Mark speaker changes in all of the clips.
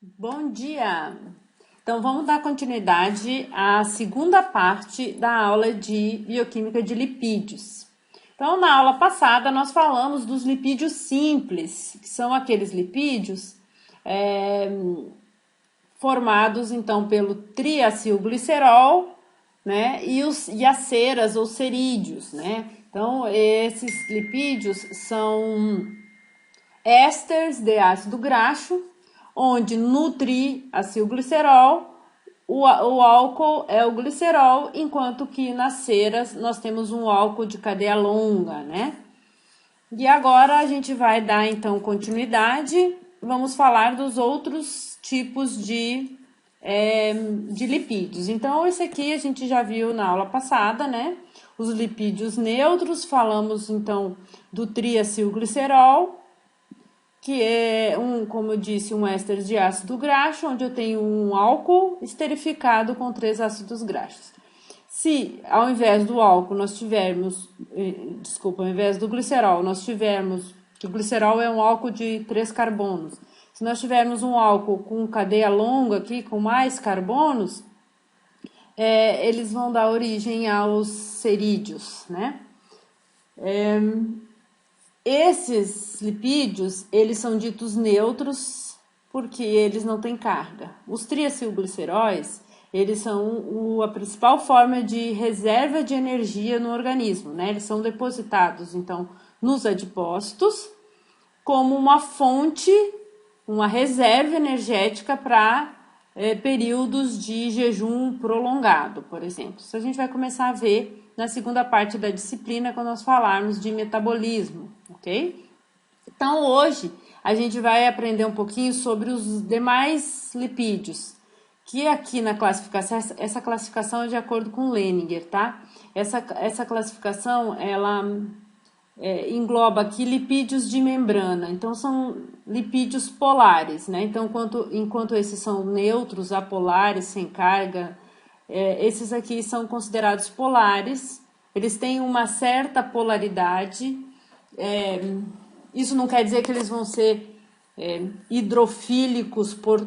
Speaker 1: Bom dia! Então, vamos dar continuidade à segunda parte da aula de bioquímica de lipídios. Então, na aula passada, nós falamos dos lipídios simples, que são aqueles lipídios formados, então, pelo triacilglicerol, né, e as ceras ou cerídeos, né? Então, esses lipídios são ésteres de ácido graxo, onde no triacilglicerol o álcool é o glicerol, enquanto que nas ceras nós temos um álcool de cadeia longa, né? E agora a gente vai dar então continuidade, vamos falar dos outros tipos de lipídios. Então, esse aqui a gente já viu na aula passada, né? Os lipídios neutros, falamos então do triacilglicerol, que é como eu disse, um éster de ácido graxo, onde eu tenho um álcool esterificado com 3 ácidos graxos. Se ao invés do álcool nós tivermos, ao invés do glicerol, nós tivermos, que o glicerol é um álcool de 3 carbonos. Se nós tivermos um álcool com cadeia longa aqui, com mais carbonos, eles vão dar origem aos cerídeos, né? Esses lipídios, eles são ditos neutros porque eles não têm carga. Os triacilgliceróis, eles são a principal forma de reserva de energia no organismo, né? Eles são depositados, então, nos adipócitos como uma fonte, uma reserva energética para períodos de jejum prolongado, por exemplo. Isso a gente vai começar a ver na segunda parte da disciplina, quando nós falarmos de metabolismo, ok? Então, hoje, a gente vai aprender um pouquinho sobre os demais lipídios, que aqui na classificação, essa classificação é de acordo com Lehninger, tá? Essa classificação, ela engloba aqui lipídios de membrana, então são lipídios polares, né? Então, enquanto esses são neutros, apolares, sem carga, esses aqui são considerados polares, eles têm uma certa polaridade, isso não quer dizer que eles vão ser hidrofílicos por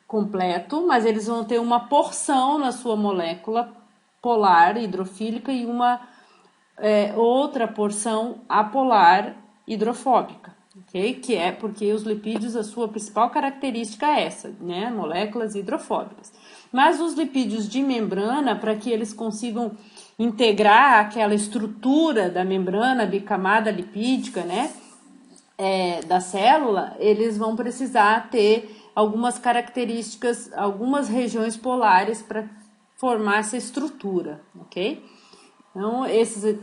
Speaker 1: completo, mas eles vão ter uma porção na sua molécula polar hidrofílica e uma outra porção apolar hidrofóbica, ok? Que é porque os lipídios, a sua principal característica é essa, né? Moléculas hidrofóbicas. Mas os lipídios de membrana, para que eles consigam integrar aquela estrutura da membrana bicamada lipídica, né? Da célula, eles vão precisar ter algumas características, algumas regiões polares para formar essa estrutura, ok? Então,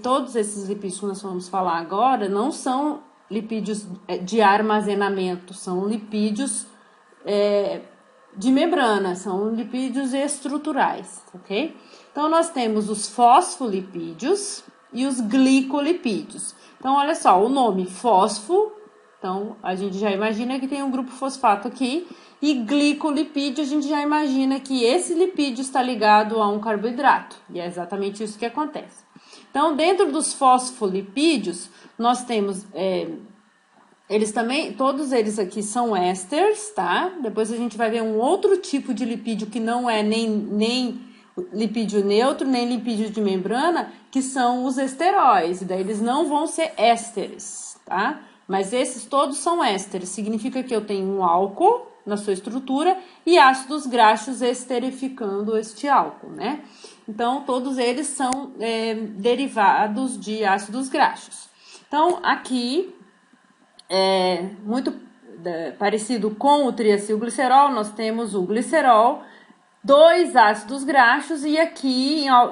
Speaker 1: todos esses lipídios que nós vamos falar agora não são lipídios de armazenamento, são lipídios de membrana, são lipídios estruturais, ok? Então, nós temos os fosfolipídios e os glicolipídios. Então, olha só, o nome fosfo, então a gente já imagina que tem um grupo fosfato aqui, e glicolipídio, a gente já imagina que esse lipídio está ligado a um carboidrato, e é exatamente isso que acontece. Então, dentro dos fosfolipídios, nós temos, eles também, todos eles aqui são ésteres, tá? Depois a gente vai ver um outro tipo de lipídio que não é nem lipídio neutro, nem lipídio de membrana, que são os esteróis, e daí eles não vão ser ésteres, tá? Mas esses todos são ésteres, significa que eu tenho um álcool na sua estrutura e ácidos graxos esterificando este álcool, né? Então, todos eles são derivados de ácidos graxos. Então, aqui, muito parecido com o triacilglicerol, nós temos o glicerol, 2 ácidos graxos, e aqui, a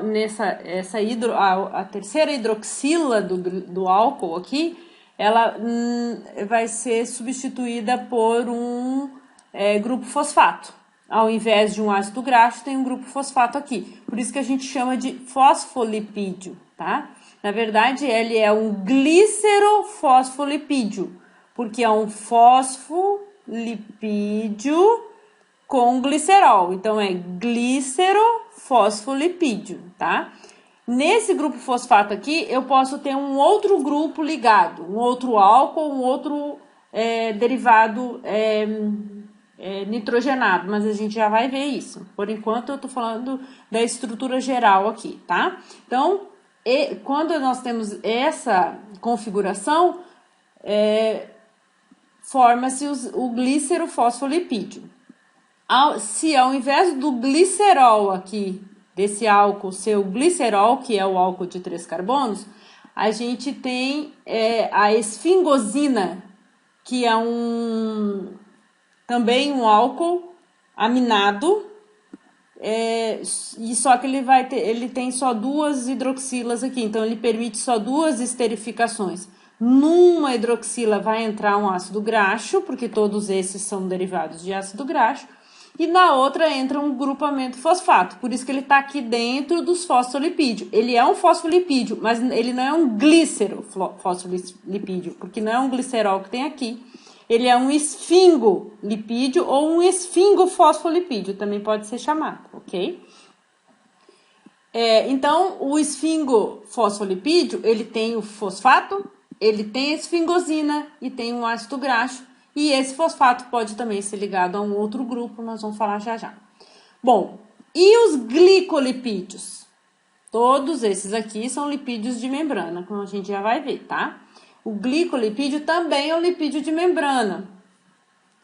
Speaker 1: terceira hidroxila do álcool aqui, ela vai ser substituída por um grupo fosfato. Ao invés de um ácido graxo, tem um grupo fosfato aqui. Por isso que a gente chama de fosfolipídio, tá? Na verdade, ele é um glicerofosfolipídio, porque é um fosfolipídio com glicerol. Então, é glicerofosfolipídio, tá? Nesse grupo fosfato aqui, eu posso ter um outro grupo ligado, um outro álcool, um outro derivado nitrogenado, mas a gente já vai ver isso. Por enquanto eu tô falando da estrutura geral aqui, tá? Então, quando nós temos essa configuração, forma-se o glícero fosfolipídio. Se ao invés do glicerol aqui, desse álcool, ser o glicerol, que é o álcool de 3 carbonos, a gente tem a esfingosina, que é também um álcool aminado, e só que ele tem só 2 hidroxilas aqui, então ele permite só 2 esterificações. Numa hidroxila vai entrar um ácido graxo, porque todos esses são derivados de ácido graxo, e na outra entra um grupamento fosfato, por isso que ele está aqui dentro dos fosfolipídios. Ele é um fosfolipídio, mas ele não é um glícero fosfolipídio, porque não é um glicerol que tem aqui. Ele é um esfingolipídio ou um esfingofosfolipídio, também pode ser chamado, ok? Então, o esfingofosfolipídio, ele tem o fosfato, ele tem a esfingosina e tem um ácido graxo, e esse fosfato pode também ser ligado a um outro grupo, nós vamos falar já já. Bom, e os glicolipídios? Todos esses aqui são lipídios de membrana, como a gente já vai ver, tá? O glicolipídio também é um lipídio de membrana.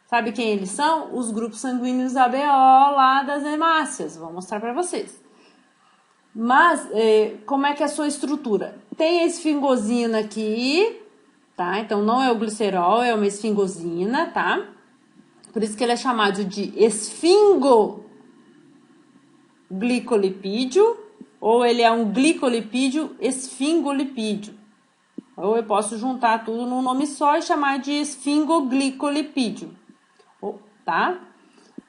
Speaker 1: Sabe quem eles são? Os grupos sanguíneos ABO lá das hemácias. Vou mostrar para vocês. Mas, como é que é a sua estrutura? Tem a esfingosina aqui, tá? Então, não é o glicerol, é uma esfingosina, tá? Por isso que ele é chamado de esfingoglicolipídio, ou ele é um glicolipídio esfingolipídio. Ou eu posso juntar tudo num nome só e chamar de esfingoglicolipídio, tá?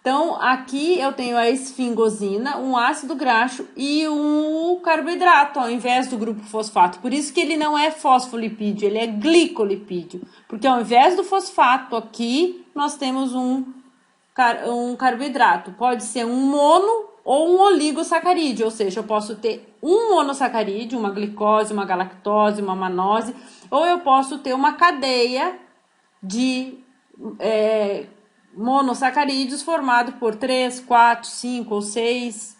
Speaker 1: Então, aqui eu tenho a esfingosina, um ácido graxo e um carboidrato, ao invés do grupo fosfato. Por isso que ele não é fosfolipídio, ele é glicolipídio. Porque ao invés do fosfato aqui, nós temos um carboidrato. Pode ser um mono ou um oligosacarídeo, ou seja, eu posso ter um monossacarídeo, uma glicose, uma galactose, uma manose, ou eu posso ter uma cadeia de monossacarídeos formado por 3, 4, 5 ou 6,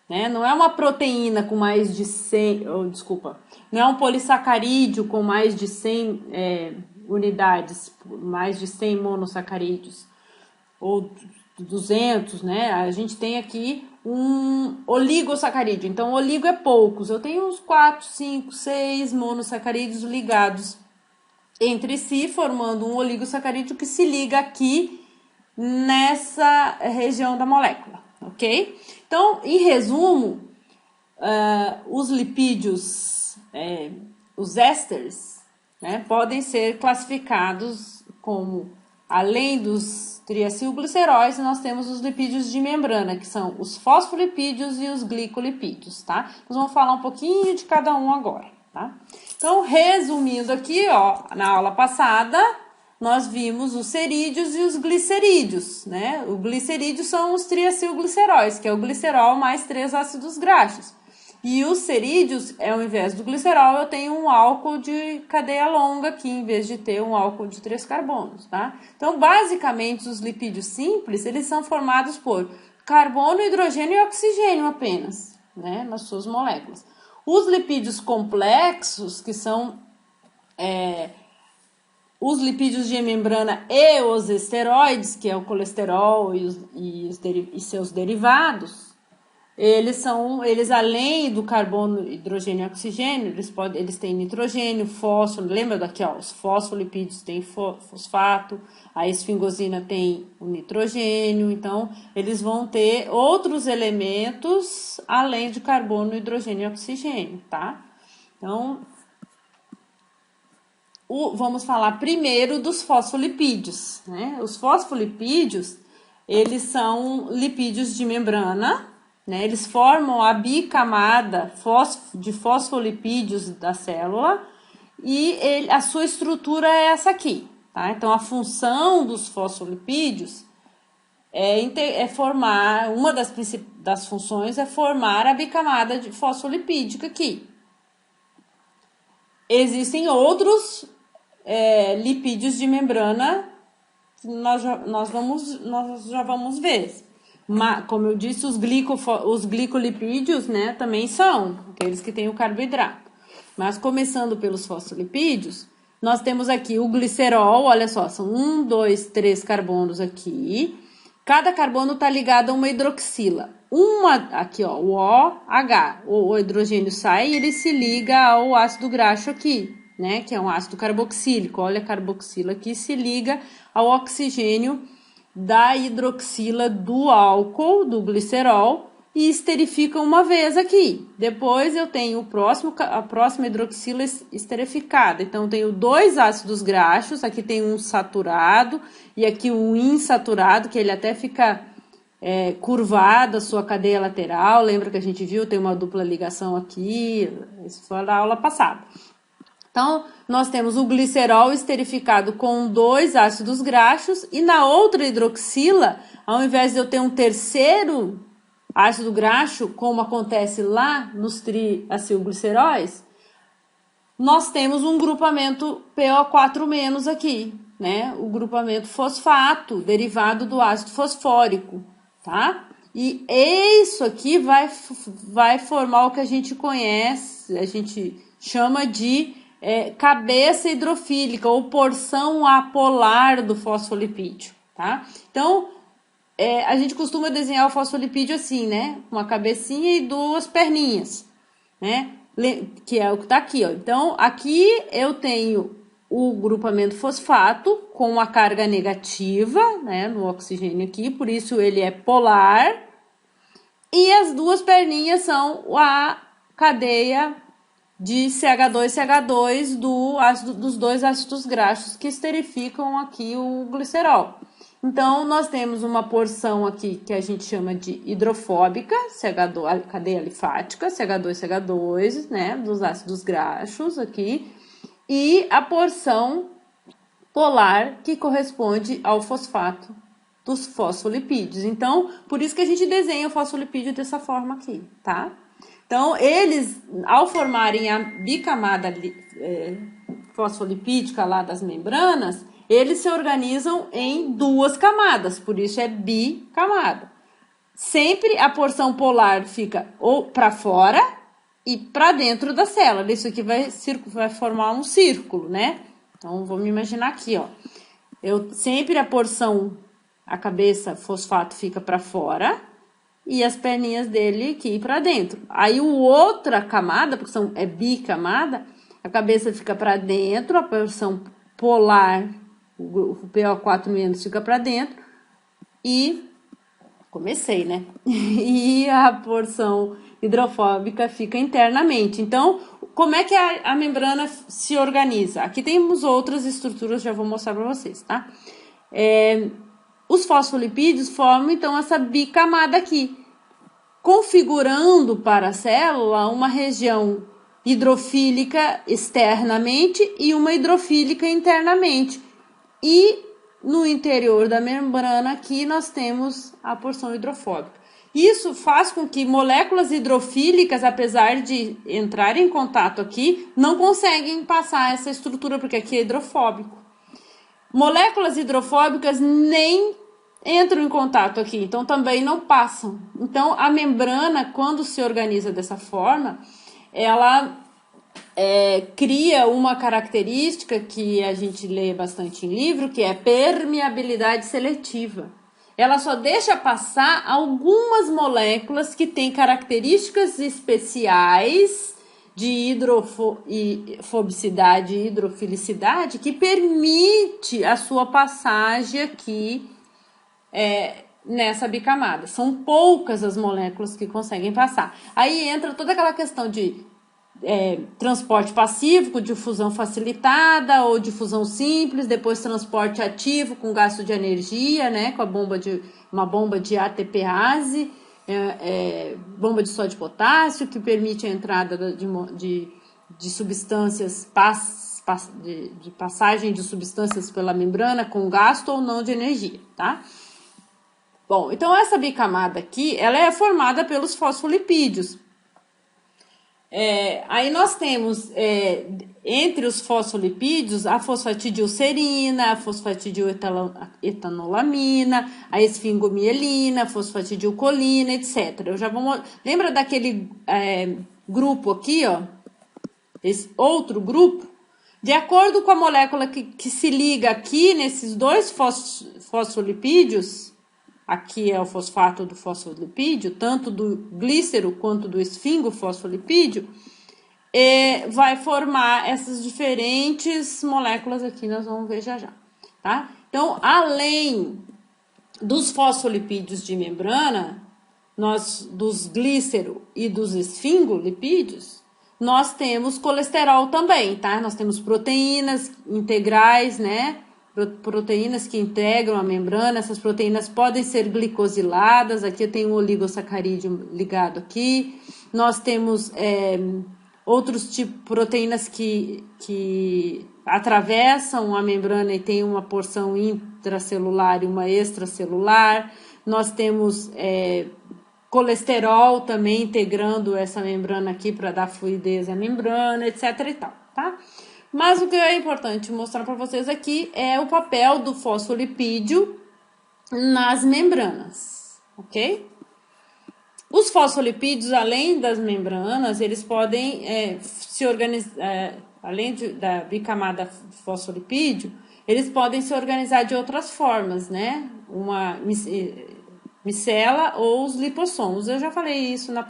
Speaker 1: né? Não é uma proteína com mais de 100, não é um polissacarídeo com mais de 100 unidades, mais de 100 monossacarídeos, ou 200, né? A gente tem aqui um oligosacarídeo, então oligo é poucos, eu tenho uns 4, 5, 6 monossacarídeos ligados entre si, formando um oligosacarídeo que se liga aqui nessa região da molécula, ok? Então, em resumo, os lipídios, os ésteres, né, podem ser classificados como, além dos triacilgliceróis, nós temos os lipídios de membrana, que são os fosfolipídios e os glicolipídios, tá? Nós vamos falar um pouquinho de cada um agora, tá? Então, resumindo aqui, ó, na aula passada, nós vimos os cerídeos e os glicerídeos, né? Os glicerídeos são os triacilgliceróis, que é o glicerol mais 3 ácidos graxos. E os cerídeos, ao invés do glicerol, eu tenho um álcool de cadeia longa aqui, em vez de ter um álcool de 3 carbonos, tá? Então, basicamente, os lipídios simples, eles são formados por carbono, hidrogênio e oxigênio apenas, né? Nas suas moléculas. Os lipídios complexos, que são os lipídios de membrana e os esteroides, que é o colesterol e seus derivados, eles além do carbono, hidrogênio e oxigênio, eles têm nitrogênio, fósforo, lembra daqui, ó, os fosfolipídios têm fosfato, a esfingosina tem o nitrogênio, então eles vão ter outros elementos além de carbono, hidrogênio e oxigênio, tá? Então, vamos falar primeiro dos fosfolipídios, né? Os fosfolipídios, eles são lipídios de membrana, né? Eles formam a bicamada de fosfolipídios da célula e a sua estrutura é essa aqui, tá? Então, a função dos fosfolipídios é formar, uma das funções é formar a bicamada de fosfolipídica aqui. Existem outros lipídios de membrana nós já vamos ver. Mas, como eu disse, os glicolipídios, né, também são aqueles que têm o carboidrato. Mas começando pelos fosfolipídios, nós temos aqui o glicerol, olha só, são 1, 2, 3 carbonos aqui. Cada carbono está ligado a uma hidroxila. Aqui, ó, o OH, o hidrogênio sai e ele se liga ao ácido graxo aqui, né, que é um ácido carboxílico. Olha a carboxila aqui, se liga ao oxigênio da hidroxila do álcool, do glicerol, e esterifica uma vez aqui. Depois eu tenho a próxima hidroxila esterificada. Então, eu tenho 2 ácidos graxos, aqui tem um saturado e aqui um insaturado, que ele até fica curvado a sua cadeia lateral. Lembra que a gente viu? Tem uma dupla ligação aqui, isso foi na aula passada. Então, nós temos o glicerol esterificado com 2 ácidos graxos e na outra hidroxila, ao invés de eu ter um terceiro ácido graxo, como acontece lá nos triacilgliceróis, nós temos um grupamento PO4- aqui, né? O grupamento fosfato, derivado do ácido fosfórico, tá? E isso aqui vai formar o que a gente conhece, a gente chama de cabeça hidrofílica ou porção apolar do fosfolipídio, tá? Então, a gente costuma desenhar o fosfolipídio assim, né? Uma cabecinha e 2 perninhas, né? Que é o que tá aqui, ó. Então, aqui eu tenho o grupamento fosfato com uma carga negativa, né? No oxigênio aqui, por isso ele é polar. E as 2 perninhas são a cadeia de CH2 dos 2 ácidos graxos que esterificam aqui o glicerol. Então, nós temos uma porção aqui que a gente chama de hidrofóbica, a cadeia alifática, CH2, né, dos ácidos graxos aqui, e a porção polar que corresponde ao fosfato dos fosfolipídios. Então, por isso que a gente desenha o fosfolipídio dessa forma aqui, tá? Então, eles, ao formarem a bicamada fosfolipídica lá das membranas, eles se organizam em 2 camadas, por isso é bicamada. Sempre a porção polar fica ou para fora e para dentro da célula. Isso aqui vai formar um círculo, né? Então, vamos imaginar aqui, ó. Sempre a cabeça fosfato fica para fora e as perninhas dele aqui para dentro. Aí outra camada, porque é bicamada, a cabeça fica para dentro, a porção polar, o PO4- fica para dentro e comecei, né? E a porção hidrofóbica fica internamente. Então, como é que a membrana se organiza? Aqui temos outras estruturas, já vou mostrar para vocês, tá? Os fosfolipídios formam, então, essa bicamada aqui, configurando para a célula uma região hidrofílica externamente e uma hidrofílica internamente. E no interior da membrana aqui nós temos a porção hidrofóbica. Isso faz com que moléculas hidrofílicas, apesar de entrar em contato aqui, não conseguem passar essa estrutura, porque aqui é hidrofóbico. Moléculas hidrofóbicas nem entram em contato aqui, então também não passam. Então, a membrana, quando se organiza dessa forma, ela cria uma característica que a gente lê bastante em livro, que é permeabilidade seletiva. Ela só deixa passar algumas moléculas que têm características especiais de hidrofobicidade e hidrofilicidade que permite a sua passagem aqui nessa bicamada. São poucas as moléculas que conseguem passar. Aí entra toda aquela questão de transporte pacífico, difusão facilitada ou difusão simples, depois transporte ativo com gasto de energia, né, com uma bomba de ATPase, bomba de sódio e potássio, que permite a entrada de substâncias, de passagem de substâncias pela membrana com gasto ou não de energia, tá? Bom, então essa bicamada aqui, ela é formada pelos fosfolipídios. Aí nós temos entre os fosfolipídios, a fosfatidilcerina, a fosfatidiletanolamina, a esfingomielina, a fosfatidilcolina, etc. Lembra daquele grupo aqui, ó? Esse outro grupo? De acordo com a molécula que se liga aqui nesses dois fosfolipídios, aqui é o fosfato do fosfolipídio, tanto do glícero quanto do esfingofosfolipídio, vai formar essas diferentes moléculas aqui, nós vamos ver já já, tá? Então, além dos fosfolipídios de membrana, dos glícero e dos esfingolipídios, nós temos colesterol também, tá? Nós temos proteínas integrais, né? Proteínas que integram a membrana, essas proteínas podem ser glicosiladas, aqui eu tenho um oligosacarídeo ligado aqui, nós temos outros tipos de proteínas que atravessam a membrana e tem uma porção intracelular e uma extracelular, nós temos colesterol também integrando essa membrana aqui para dar fluidez à membrana, etc e tal, tá? Mas o que é importante mostrar para vocês aqui é o papel do fosfolipídio nas membranas, ok? Os fosfolipídios, além das membranas, eles podem se organizar, além da bicamada fosfolipídio, eles podem se organizar de outras formas, né? Uma micela ou os lipossomos. Eu já falei isso na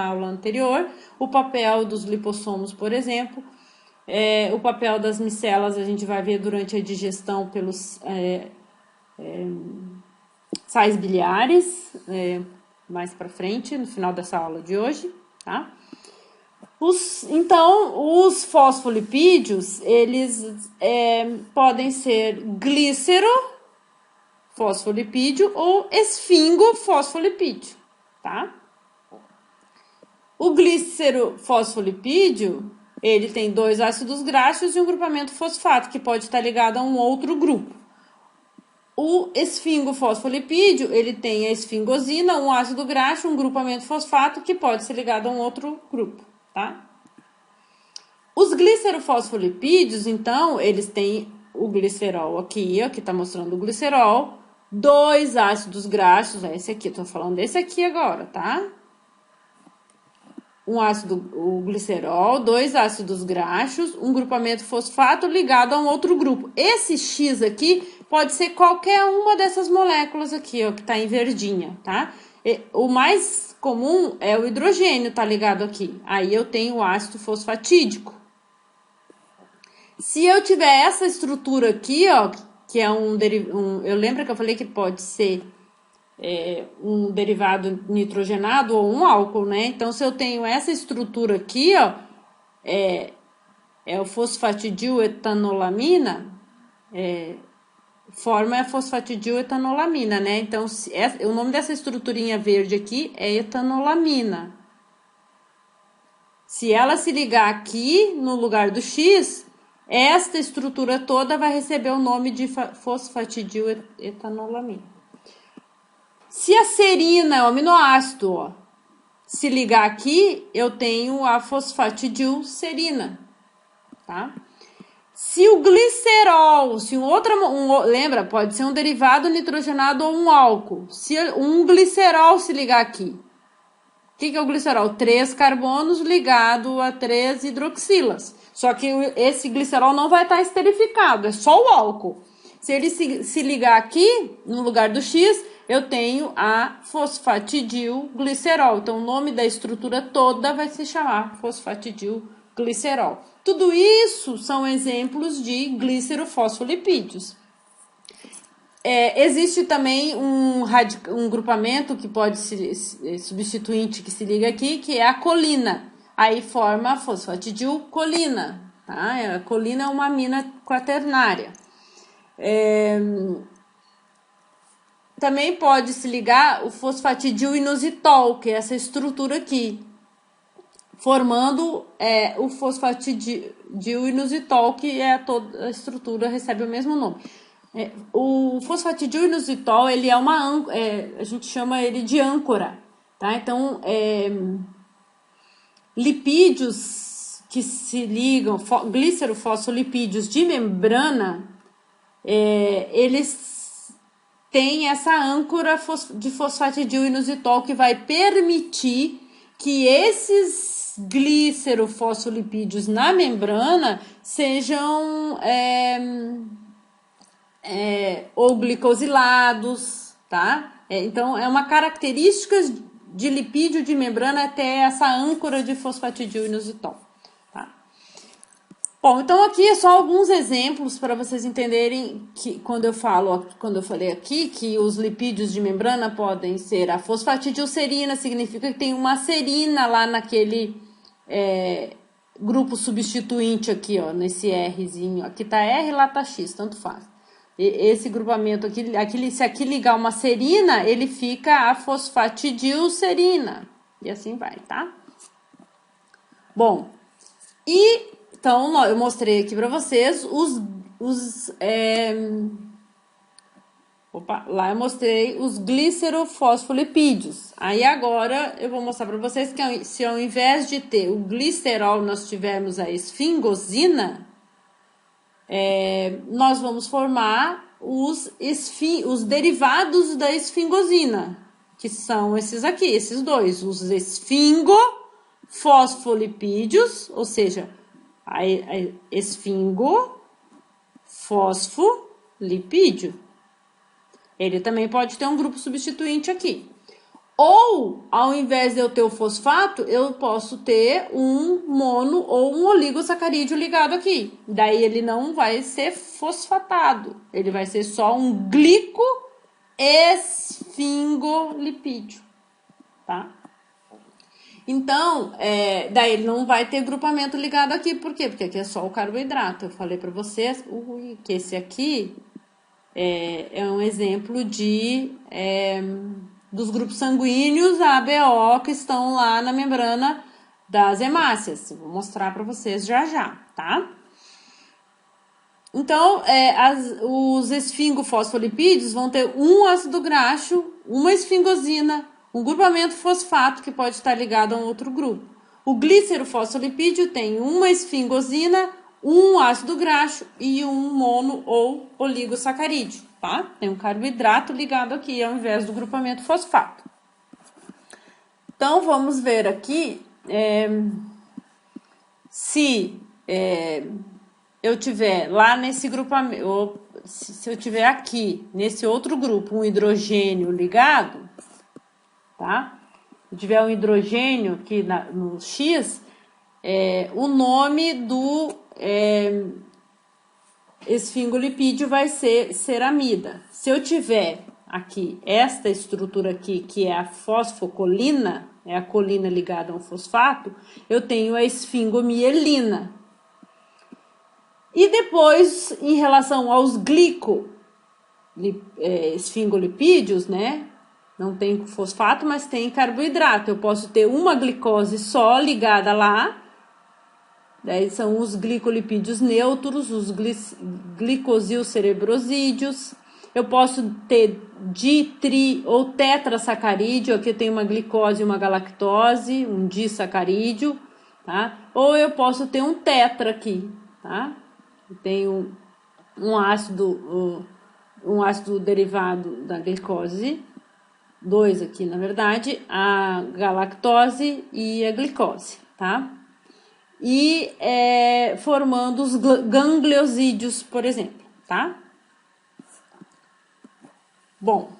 Speaker 1: aula anterior. O papel dos lipossomos, por exemplo, o papel das micelas a gente vai ver durante a digestão pelos sais biliares, mais para frente, no final dessa aula de hoje, tá? Então, os fosfolipídios, eles podem ser glícero fosfolipídio ou esfingofosfolipídio, tá? O glícero fosfolipídio, ele tem 2 ácidos graxos e um grupamento fosfato, que pode estar ligado a um outro grupo. O esfingofosfolipídio, ele tem a esfingosina, um ácido graxo, um grupamento fosfato, que pode ser ligado a um outro grupo, tá? Os glicerofosfolipídios, então, eles têm o glicerol aqui, ó, que tá mostrando o glicerol, 2 ácidos graxos, esse aqui, tô falando desse aqui agora, tá? O glicerol, 2 ácidos graxos, um grupamento fosfato ligado a um outro grupo. Esse X aqui pode ser qualquer uma dessas moléculas aqui, ó, que tá em verdinha, tá? O mais comum é o hidrogênio, tá ligado aqui. Aí eu tenho o ácido fosfatídico. Se eu tiver essa estrutura aqui, ó, que é eu lembro que eu falei que pode ser um derivado nitrogenado ou um álcool, né? Então, se eu tenho essa estrutura aqui, ó, é o fosfatidiletanolamina, forma a fosfatidiletanolamina, né? Então, o nome dessa estruturinha verde aqui é etanolamina. Se ela se ligar aqui no lugar do X, esta estrutura toda vai receber o nome de fosfatidiletanolamina. Se a serina, o aminoácido, ó, se ligar aqui, eu tenho a fosfatidilcerina, tá? Se o glicerol, lembra, pode ser um derivado nitrogenado ou um álcool. Se um glicerol se ligar aqui, o que é o glicerol? 3 carbonos ligado a 3 hidroxilas. Só que esse glicerol não vai estar esterificado, é só o álcool. Se ele se ligar aqui, no lugar do X, eu tenho a fosfatidilglicerol. Então, o nome da estrutura toda vai se chamar fosfatidilglicerol. Tudo isso são exemplos de glicerofosfolipídios. Existe também um grupamento que pode substituinte que se liga aqui, que é a colina. Aí forma a fosfatidilcolina. Tá? A colina é uma amina quaternária. Também pode se ligar o fosfatidilinositol, que é essa estrutura aqui, formando o fosfatidilinositol, que é toda a estrutura, recebe o mesmo nome. O fosfatidilinositol, ele é a gente chama ele de âncora, tá? Então, lipídios que se ligam, glicerofosfolipídios de membrana, eles têm essa âncora de fosfatidil-inositol que vai permitir que esses glicerofosfolipídios na membrana sejam ou glicosilados, tá? Então, é uma característica de lipídio de membrana ter essa âncora de fosfatidil-inositol, tá? Bom, então aqui é só alguns exemplos para vocês entenderem que quando eu falei aqui que os lipídios de membrana podem ser a fosfatidilcerina, significa que tem uma serina lá naquele grupo substituinte aqui, ó, nesse Rzinho. Aqui tá R, lá tá X, tanto faz. Esse grupamento aqui, se aqui ligar uma serina, ele fica a fosfatidilcerina. E assim vai, tá? Bom, então eu mostrei aqui para vocês lá eu mostrei os glicerofosfolipídios. Aí agora eu vou mostrar para vocês que se ao invés de ter o glicerol, nós tivermos a esfingosina, nós vamos formar os derivados da esfingosina, que são esses aqui, esses dois, os esfingofosfolipídios, ou seja, a esfingofosfolipídio. Ele também pode ter um grupo substituinte aqui. Ou, ao invés de eu ter o fosfato, eu posso ter um mono ou um oligosacarídeo ligado aqui. Daí ele não vai ser fosfatado. Ele vai ser só um glicoesfingolipídio, tá? Então, daí ele não vai ter grupamento ligado aqui. Por quê? Porque aqui é só o carboidrato. Eu falei para vocês que esse aqui é um exemplo dos grupos sanguíneos ABO que estão lá na membrana das hemácias. Vou mostrar para vocês já, tá? Então, os esfingofosfolipídios vão ter um ácido graxo, uma esfingosina, um grupamento fosfato que pode estar ligado a um outro grupo. O glicerofosfolipídio tem uma esfingosina, um ácido graxo e um mono ou oligosacarídeo, tá? Tem um carboidrato ligado aqui ao invés do grupamento fosfato. Então, vamos ver aqui se eu tiver lá nesse grupamento, ou se eu tiver aqui nesse outro grupo um hidrogênio ligado, tá? Se tiver um hidrogênio aqui no X, o nome do esfingolipídio vai ser ceramida. Se eu tiver aqui esta estrutura aqui, que é a fosfocolina, é a colina ligada a um fosfato, eu tenho a esfingomielina. E depois, em relação aos esfingolipídios, né? Não tem fosfato, mas tem carboidrato. Eu posso ter uma glicose só ligada lá. Daí são os glicolipídios neutros, os glicosilcerebrosídeos. Eu posso ter ou tetrasacarídeo, aqui eu tenho uma glicose e uma galactose, um disacarídeo, tá? Ou eu posso ter um tetra aqui, tá? Eu tenho um ácido derivado da glicose, dois aqui na verdade, a galactose e a glicose, tá? E formando os gangliosídeos, por exemplo, tá? Bom,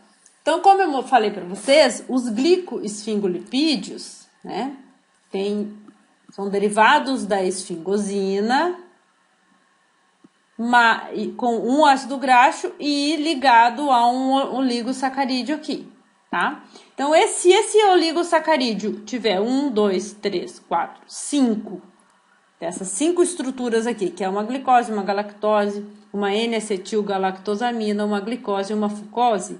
Speaker 1: então como eu falei para vocês, os glicoesfingolipídios, né, são derivados da esfingosina, com um ácido graxo e ligado a um oligosacarídeo aqui, tá? Então, se esse oligosacarídeo tiver 1, 2, 3, 4, 5, dessas 5 estruturas aqui, que é uma glicose, uma galactose, uma N-acetilgalactosamina, uma glicose e uma fucose,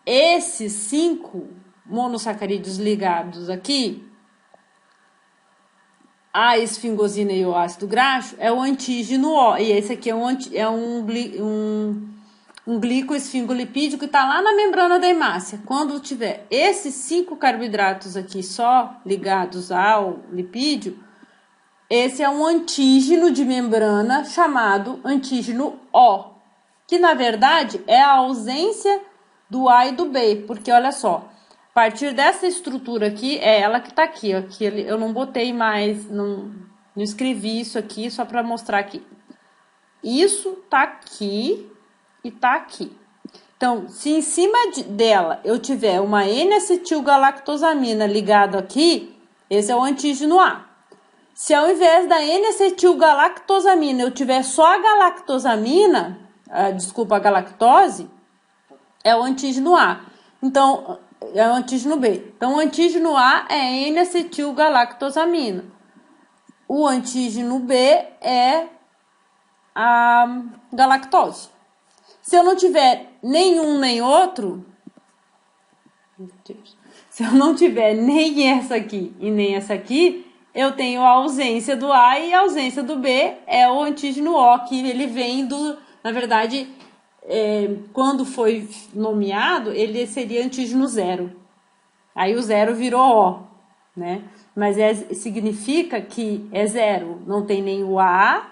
Speaker 1: esses 5 monossacarídeos ligados aqui, a esfingosina e o ácido graxo, é o antígeno O. E esse aqui é um glicoesfingolipídio que está lá na membrana da hemácia. Quando tiver esses 5 carboidratos aqui só ligados ao lipídio, esse é um antígeno de membrana chamado antígeno O, que na verdade é a ausência do A e do B, porque olha só, a partir dessa estrutura aqui, é ela que tá aqui, ó, que eu não botei mais, não escrevi isso aqui, só para mostrar aqui. Isso tá aqui e tá aqui. Então, se em cima dela eu tiver uma N-acetilgalactosamina ligado aqui, esse é o antígeno A. Se ao invés da N-acetilgalactosamina eu tiver só a galactosamina, a galactose, é o antígeno A. Então, é o antígeno B. Então, o antígeno A é N-acetilgalactosamina. O antígeno B é a galactose. Se eu não tiver nenhum nem outro, meu Deus, se eu não tiver nem essa aqui e nem essa aqui, eu tenho a ausência do A e a ausência do B é o antígeno O, que ele vem do, na verdade, quando foi nomeado, ele seria antígeno 0. Aí o 0 virou O, né? Mas significa que é 0, não tem nem o A,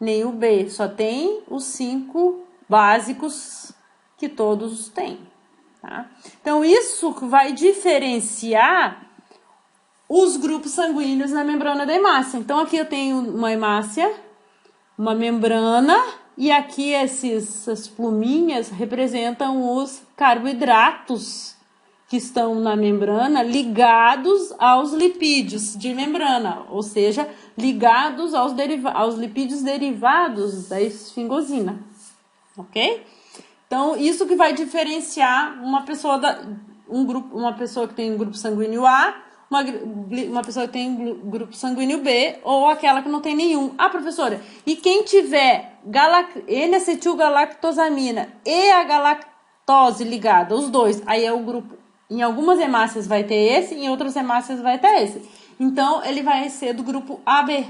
Speaker 1: nem o B, só tem os 5 básicos que todos têm, tá? Então, isso vai diferenciar os grupos sanguíneos na membrana da hemácia. Então, aqui eu tenho uma hemácia, uma membrana, e aqui essas pluminhas representam os carboidratos que estão na membrana ligados aos lipídios de membrana, ou seja, ligados aos lipídios derivados da esfingosina, ok? Então, isso que vai diferenciar uma pessoa uma pessoa que tem um grupo sanguíneo A, uma pessoa que tem um grupo sanguíneo B, ou aquela que não tem nenhum. Ah, professora, e quem tiver N-acetilgalactosamina e a galactose ligada, os dois, aí é o grupo. Em algumas hemácias vai ter esse, em outras hemácias vai ter esse. Então, ele vai ser do grupo AB,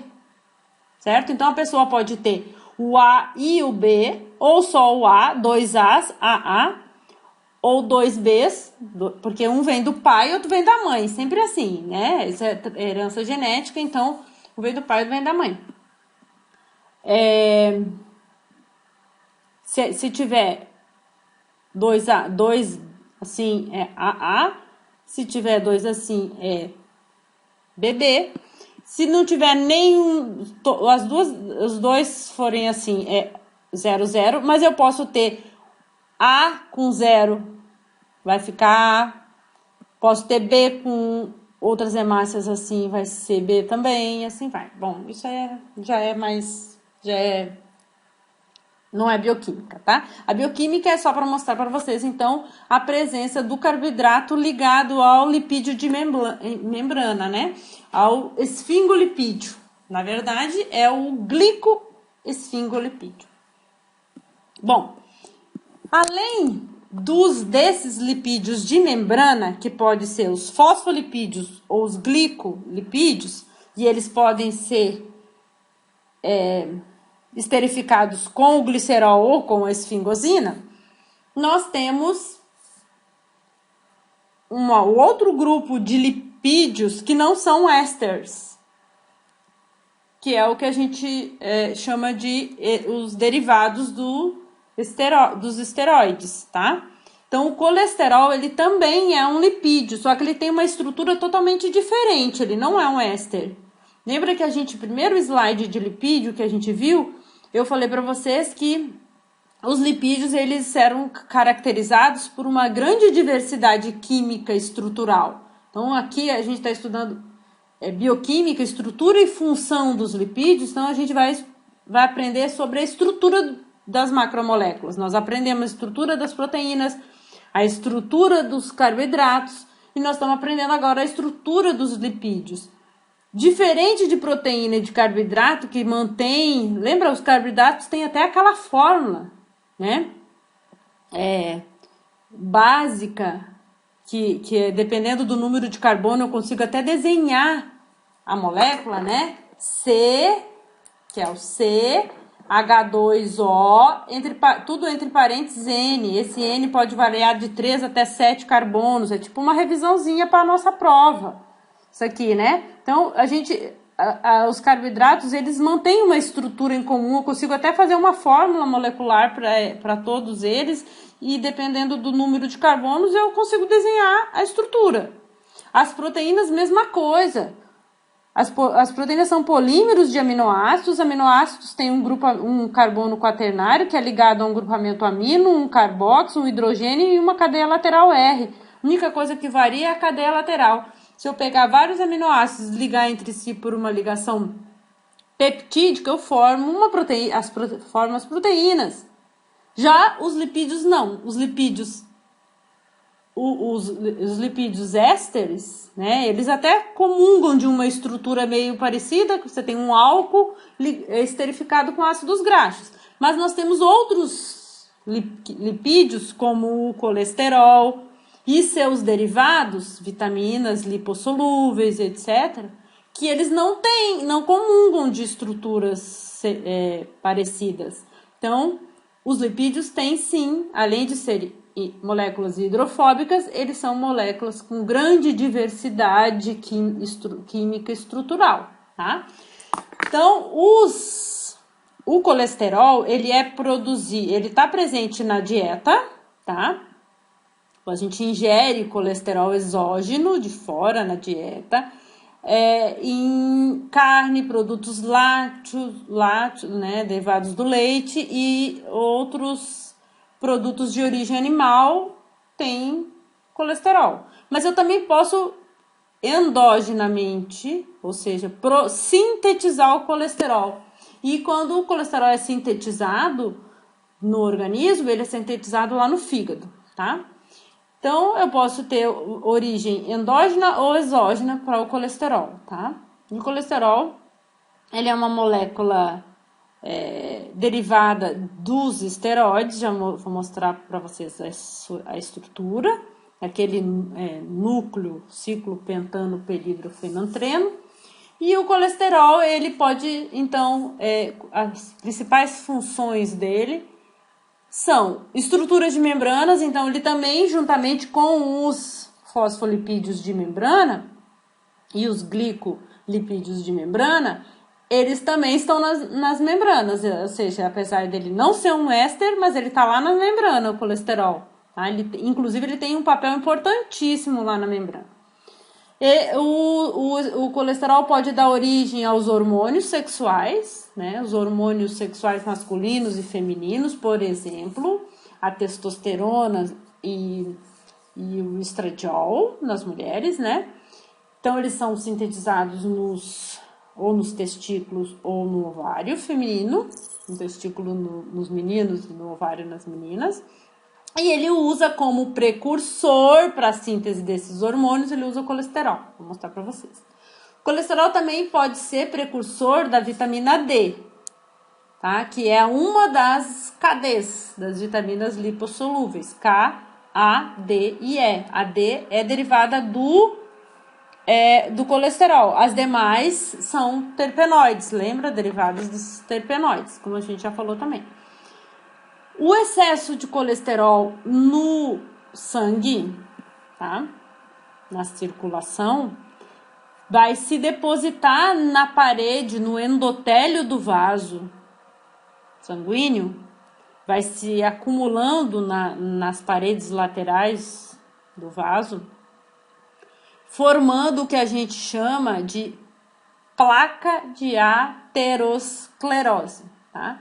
Speaker 1: certo? Então, a pessoa pode ter o A e o B, ou só o A, 2 As, AA, ou 2 Bs, porque um vem do pai e outro vem da mãe, sempre assim, né? Isso é herança genética, então, um vem do pai e outro vem da mãe. Se tiver 2 assim, é AA. Se tiver 2 assim, é BB. Se não tiver nenhum, os dois forem assim, é 0, 0. Mas eu posso ter A com 0, vai ficar A. Posso ter B com outras hemácias assim, vai ser B também, assim vai. Bom, isso não é bioquímica, tá? A bioquímica é só para mostrar para vocês, então, a presença do carboidrato ligado ao lipídio de membrana, né? Ao esfingolipídio. Na verdade, é o glicoesfingolipídio. Bom, além desses lipídios de membrana, que pode ser os fosfolipídios ou os glicolipídios, e eles podem ser esterificados com o glicerol ou com a esfingosina, nós temos um outro grupo de lipídios que não são ésteres, que é o que a gente chama de os derivados dos esteroides, tá? Então, o colesterol, ele também é um lipídio, só que ele tem uma estrutura totalmente diferente, ele não é um éster. Lembra que primeiro slide de lipídio que a gente viu, eu falei para vocês que os lipídios, eles eram caracterizados por uma grande diversidade química estrutural. Então, aqui a gente está estudando bioquímica, estrutura e função dos lipídios, então a gente vai aprender sobre a estrutura das macromoléculas. Nós aprendemos a estrutura das proteínas, a estrutura dos carboidratos, e nós estamos aprendendo agora a estrutura dos lipídios. Diferente de proteína e de carboidrato, que mantém... Lembra, os carboidratos têm até aquela fórmula, né? Básica, que dependendo do número de carbono, eu consigo até desenhar a molécula, né? C, que é o C, H2O, tudo entre parênteses N. Esse N pode variar de 3 até 7 carbonos. É tipo uma revisãozinha para a nossa prova. Isso aqui, né? Então, os carboidratos, eles mantêm uma estrutura em comum. Eu consigo até fazer uma fórmula molecular para todos eles, e dependendo do número de carbonos, eu consigo desenhar a estrutura. As proteínas, mesma coisa. As proteínas são polímeros de aminoácidos. Os aminoácidos têm um carbono quaternário, que é ligado a um grupamento amino, um carboxo, um hidrogênio e uma cadeia lateral R. A única coisa que varia é a cadeia lateral. Se eu pegar vários aminoácidos e ligar entre si por uma ligação peptídica, eu formo formo as proteínas. Já os lipídios não. Os lipídios ésteres, né, eles até comungam de uma estrutura meio parecida, que você tem um álcool esterificado com ácidos graxos. Mas nós temos outros lipídios, como o colesterol e seus derivados, vitaminas, lipossolúveis, etc., que eles não comungam de estruturas parecidas. Então, os lipídios têm sim, além de serem moléculas hidrofóbicas, eles são moléculas com grande diversidade química estrutural, tá? Então, o colesterol, ele está presente na dieta, tá? A gente ingere colesterol exógeno de fora na dieta, em carne, produtos lácteos, né, derivados do leite, e outros produtos de origem animal têm colesterol. Mas eu também posso endogenamente, ou seja, sintetizar o colesterol. E quando o colesterol é sintetizado no organismo, ele é sintetizado lá no fígado, tá? Então, eu posso ter origem endógena ou exógena para o colesterol, tá? O colesterol, ele é uma molécula derivada dos esteroides. Já vou mostrar para vocês a estrutura, aquele núcleo ciclopentano peridrofenantreno. E o colesterol, ele pode, então, as principais funções dele são estruturas de membranas. Então, ele também, juntamente com os fosfolipídios de membrana e os glicolipídios de membrana, eles também estão nas membranas. Ou seja, apesar dele não ser um éster, mas ele está lá na membrana, o colesterol. Tá? Inclusive, ele tem um papel importantíssimo lá na membrana. E o colesterol pode dar origem aos hormônios sexuais, né? Os hormônios sexuais masculinos e femininos, por exemplo, a testosterona e o estradiol nas mulheres, né? Então, eles são sintetizados ou nos testículos ou no ovário feminino, no testículo nos meninos e no ovário nas meninas. E ele usa como precursor para a síntese desses hormônios, ele usa o colesterol. Vou mostrar para vocês. O colesterol também pode ser precursor da vitamina D, tá? Que é uma das cadeias das vitaminas lipossolúveis, K, A, D e E. A D é derivada do colesterol. As demais são terpenoides, lembra? Derivadas dos terpenoides, como a gente já falou também. O excesso de colesterol no sangue, tá? Na circulação, vai se depositar na parede, no endotélio do vaso sanguíneo, vai se acumulando nas paredes laterais do vaso, formando o que a gente chama de placa de aterosclerose, tá?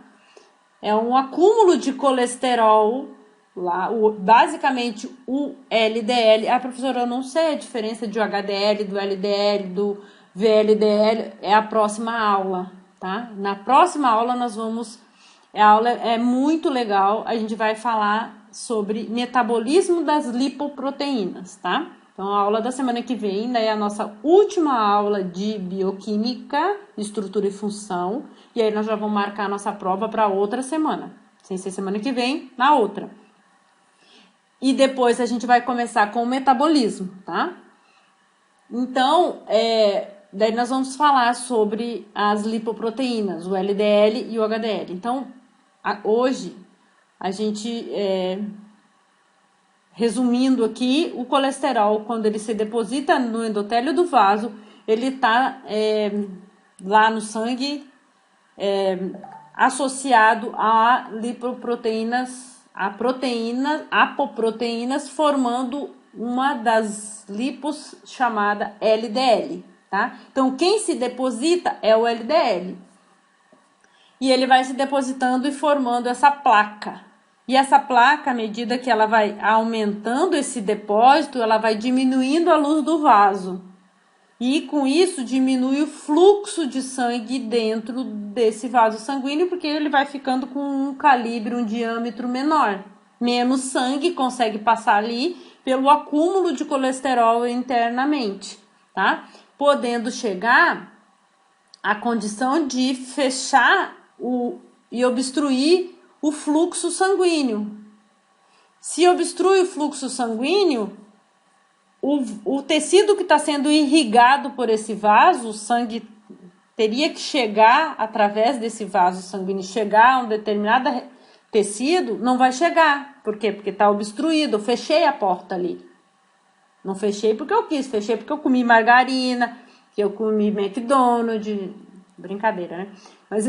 Speaker 1: É um acúmulo de colesterol lá, basicamente o LDL. Professora, eu não sei a diferença de HDL, do LDL, do VLDL. É a próxima aula, tá? Na próxima aula a aula é muito legal. A gente vai falar sobre metabolismo das lipoproteínas, tá? Então, a aula da semana que vem, né, é a nossa última aula de bioquímica, estrutura e função. E aí nós já vamos marcar a nossa prova para outra semana. Sem ser semana que vem, na outra. E depois a gente vai começar com o metabolismo, tá? Então, daí nós vamos falar sobre as lipoproteínas, o LDL e o HDL. Então, hoje, a gente... Resumindo aqui, o colesterol, quando ele se deposita no endotélio do vaso, ele está lá no sangue associado a lipoproteínas, apoproteínas, formando uma das lipos chamada LDL, tá? Então, quem se deposita é o LDL. E ele vai se depositando e formando essa placa. E essa placa, à medida que ela vai aumentando esse depósito, ela vai diminuindo a luz do vaso. E com isso diminui o fluxo de sangue dentro desse vaso sanguíneo, porque ele vai ficando com um calibre, um diâmetro menor. Menos sangue consegue passar ali pelo acúmulo de colesterol internamente, tá? Podendo chegar à condição de fechar e obstruir o fluxo sanguíneo. Se obstrui o fluxo sanguíneo, o tecido que está sendo irrigado por esse vaso, o sangue teria que chegar através desse vaso sanguíneo, chegar a um determinado tecido, não vai chegar. Por quê? Porque está obstruído. Eu fechei a porta ali. Não fechei porque eu quis, fechei porque eu comi margarina, que eu comi McDonald's, brincadeira, né? Mas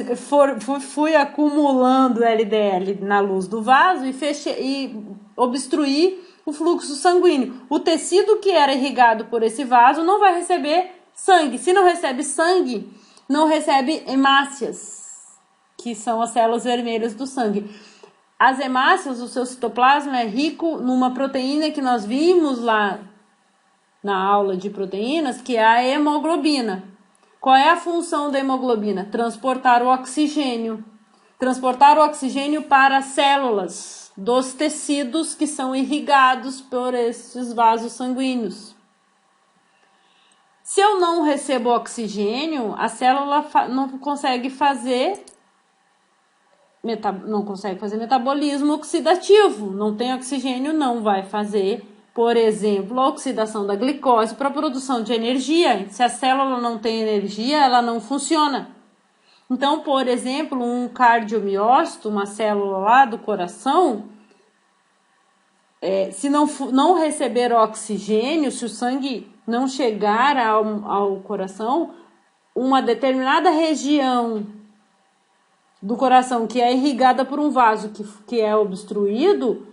Speaker 1: fui acumulando LDL na luz do vaso e fechei e obstruí o fluxo sanguíneo. O tecido que era irrigado por esse vaso não vai receber sangue. Se não recebe sangue, não recebe hemácias, que são as células vermelhas do sangue. As hemácias, o seu citoplasma é rico numa proteína que nós vimos lá na aula de proteínas, que é a hemoglobina. Qual é a função da hemoglobina? Transportar o oxigênio. Transportar o oxigênio para as células dos tecidos que são irrigados por esses vasos sanguíneos. Se eu não recebo oxigênio, a célula não consegue fazer metabolismo oxidativo. Não tem oxigênio, não vai fazer, por exemplo, a oxidação da glicose para a produção de energia. Se a célula não tem energia, ela não funciona. Então, por exemplo, um cardiomiócito, uma célula lá do coração, se não receber oxigênio, se o sangue não chegar ao coração, uma determinada região do coração que é irrigada por um vaso que é obstruído,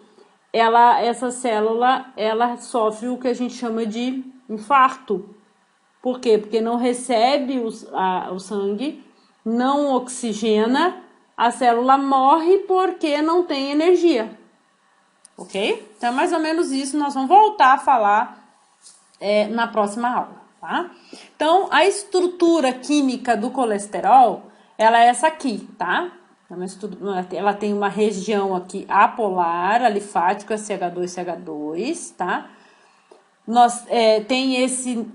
Speaker 1: essa célula sofre o que a gente chama de infarto. Por quê? Porque não recebe o sangue, não oxigena, a célula morre porque não tem energia. Ok? Então é mais ou menos isso, nós vamos voltar a falar na próxima aula, tá? Então, a estrutura química do colesterol, ela é essa aqui, tá? Ela tem uma região aqui apolar, alifática, CH2, tá? Tem esse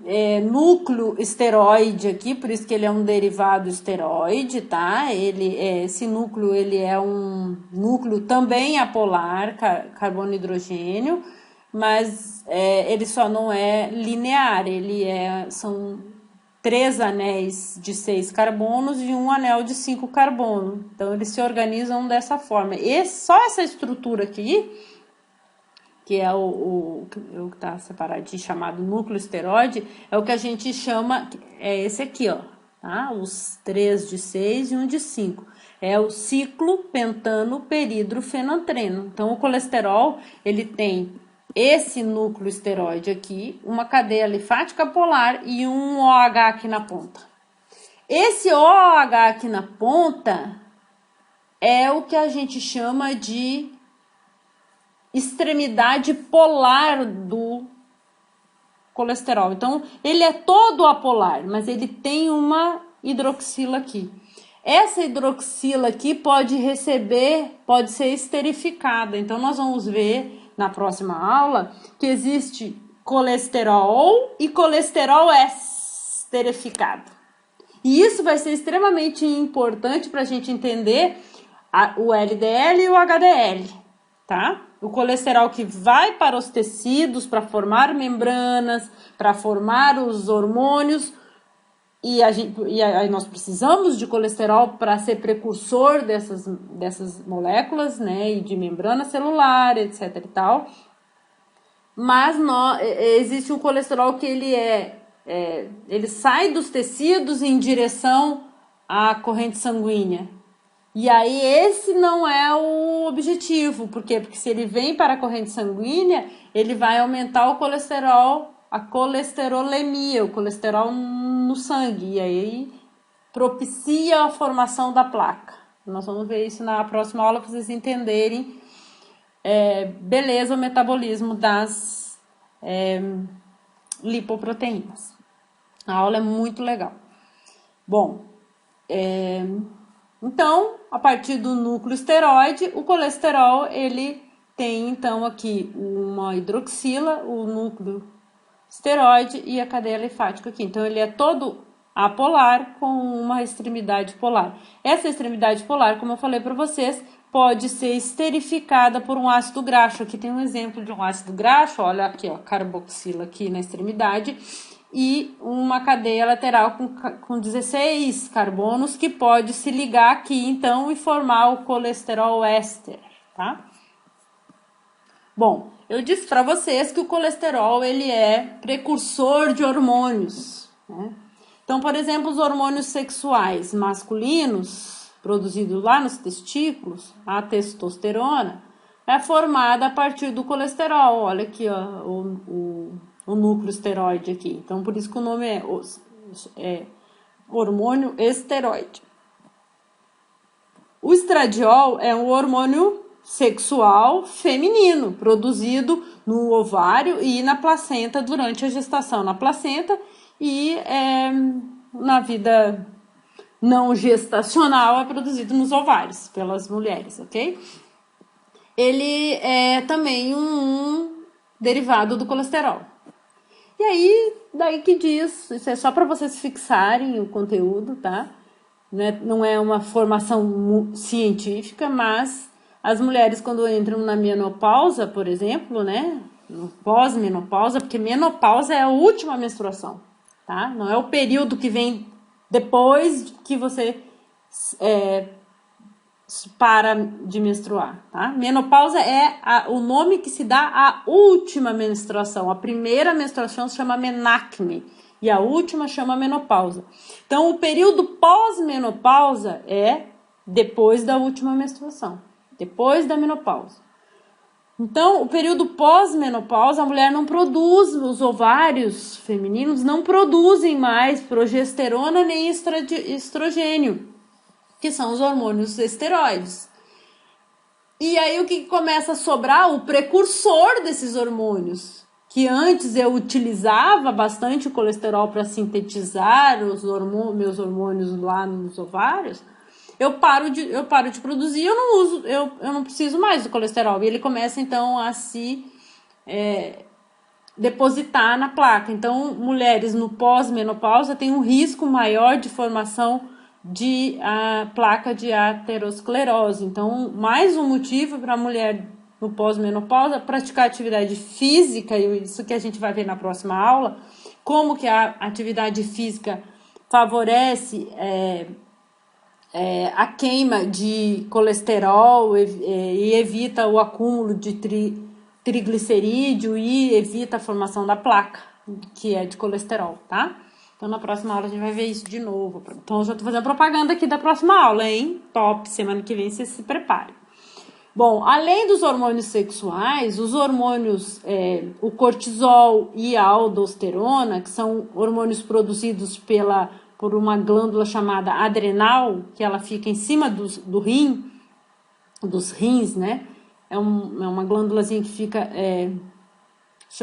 Speaker 1: núcleo esteroide aqui, por isso que ele é um derivado esteroide, tá? Esse núcleo, ele é um núcleo também apolar, carbono e hidrogênio, mas ele só não é linear, são 3 anéis de 6 carbonos e um anel de 5 carbono. Então, eles se organizam dessa forma. Só essa estrutura aqui, que é o que está separado de chamado núcleo esteroide, é o que a gente chama, é esse aqui, ó, tá? Os 3 de 6 e um de 5. É o ciclo pentano peridrofenantreno. Então, o colesterol, ele tem esse núcleo esteroide aqui, uma cadeia alifática polar e um OH aqui na ponta. Esse OH aqui na ponta é o que a gente chama de extremidade polar do colesterol. Então, ele é todo apolar, mas ele tem uma hidroxila aqui. Essa hidroxila aqui pode ser esterificada. Então, nós vamos ver na próxima aula que existe colesterol e colesterol esterificado. E isso vai ser extremamente importante para a gente entender o LDL e o HDL, tá? O colesterol que vai para os tecidos para formar membranas, para formar os hormônios, e aí nós precisamos de colesterol para ser precursor dessas moléculas, né, e de membrana celular, etc e tal. Mas existe um colesterol que ele é ele sai dos tecidos em direção à corrente sanguínea. E aí esse não é o objetivo. Por quê? Porque se ele vem para a corrente sanguínea, ele vai aumentar o colesterol, a colesterolemia, o colesterol no sangue. E aí propicia a formação da placa. Nós vamos ver isso na próxima aula para vocês entenderem beleza o metabolismo das lipoproteínas. A aula é muito legal. Bom, então, a partir do núcleo esteroide, o colesterol, ele tem, então, aqui uma hidroxila, o núcleo esteroide e a cadeia linfática aqui. Então, ele é todo apolar com uma extremidade polar. Essa extremidade polar, como eu falei para vocês, pode ser esterificada por um ácido graxo. Aqui tem um exemplo de um ácido graxo, olha aqui, ó, carboxila aqui na extremidade, e uma cadeia lateral com 16 carbonos que pode se ligar aqui, então, e formar o colesterol éster, tá? Bom, eu disse para vocês que o colesterol, ele é precursor de hormônios, né? Então, por exemplo, os hormônios sexuais masculinos, produzidos lá nos testículos, a testosterona, é formada a partir do colesterol. Olha aqui, ó, o núcleo esteroide aqui. Então, por isso que o nome é hormônio esteroide. O estradiol é um hormônio sexual feminino, produzido no ovário e na placenta durante a gestação. Na placenta e na vida não gestacional é produzido nos ovários pelas mulheres, ok? Ele é também um derivado do colesterol. E aí, daí que diz, isso é só para vocês fixarem o conteúdo, tá? Não é uma formação científica, mas as mulheres quando entram na menopausa, por exemplo, né? Pós-menopausa, porque menopausa é a última menstruação, tá? Não é o período que vem depois que você para de menstruar, tá? Menopausa é o nome que se dá à última menstruação. A primeira menstruação se chama menacme e a última chama menopausa. Então, o período pós-menopausa é depois da última menstruação, depois da menopausa. Então, o período pós-menopausa, a mulher não produz, os ovários femininos não produzem mais progesterona nem estrogênio, que são os hormônios esteroides. E aí o que começa a sobrar? O precursor desses hormônios, que antes eu utilizava bastante o colesterol para sintetizar meus hormônios lá nos ovários, eu paro de produzir, eu não preciso mais do colesterol. E ele começa então a se depositar na placa. Então, mulheres no pós-menopausa têm um risco maior de formação de placa de aterosclerose. Então, mais um motivo para a mulher no pós-menopausa praticar atividade física, e isso que a gente vai ver na próxima aula, como que a atividade física favorece a queima de colesterol e evita o acúmulo de triglicerídeo e evita a formação da placa, que é de colesterol, tá? Então, na próxima aula a gente vai ver isso de novo. Então, eu já tô fazendo propaganda aqui da próxima aula, hein? Top! Semana que vem vocês se preparem. Bom, além dos hormônios sexuais, os hormônios, o cortisol e a aldosterona, que são hormônios produzidos por uma glândula chamada adrenal, que ela fica em cima do rim, dos rins, né? É uma glândulazinha que fica,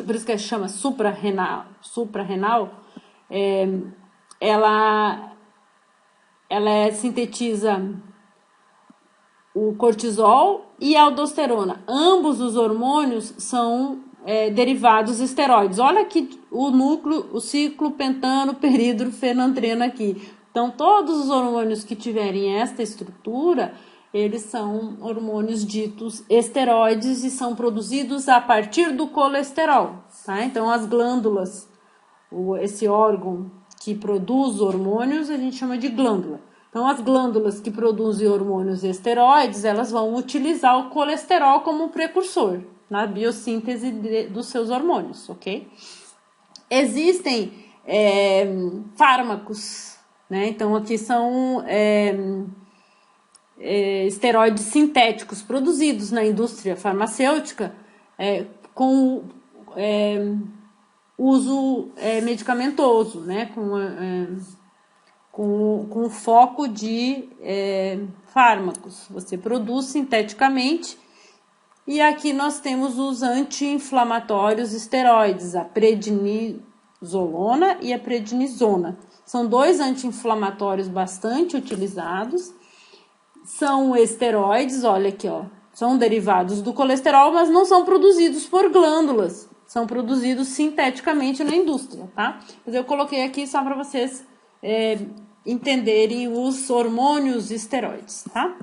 Speaker 1: por isso que ela chama suprarrenal, ela sintetiza o cortisol e a aldosterona. Ambos os hormônios são derivados esteroides. Olha aqui o ciclo pentano perídro fenantreno aqui. Então, todos os hormônios que tiverem esta estrutura, eles são hormônios ditos esteroides e são produzidos a partir do colesterol, tá? Então, as glândulas, esse órgão que produz hormônios, a gente chama de glândula. Então, as glândulas que produzem hormônios esteroides, elas vão utilizar o colesterol como precursor na biossíntese dos seus hormônios, ok? Existem fármacos, né? Então, aqui são esteroides sintéticos produzidos na indústria farmacêutica com uso medicamentoso, né? Com foco de fármacos. Você produz sinteticamente. E aqui nós temos os anti-inflamatórios esteroides, a prednisolona e a prednisona. São dois anti-inflamatórios bastante utilizados. São esteroides, olha aqui, ó, são derivados do colesterol, mas não são produzidos por glândulas. São produzidos sinteticamente na indústria, tá? Mas eu coloquei aqui só para vocês entenderem os hormônios esteroides, tá?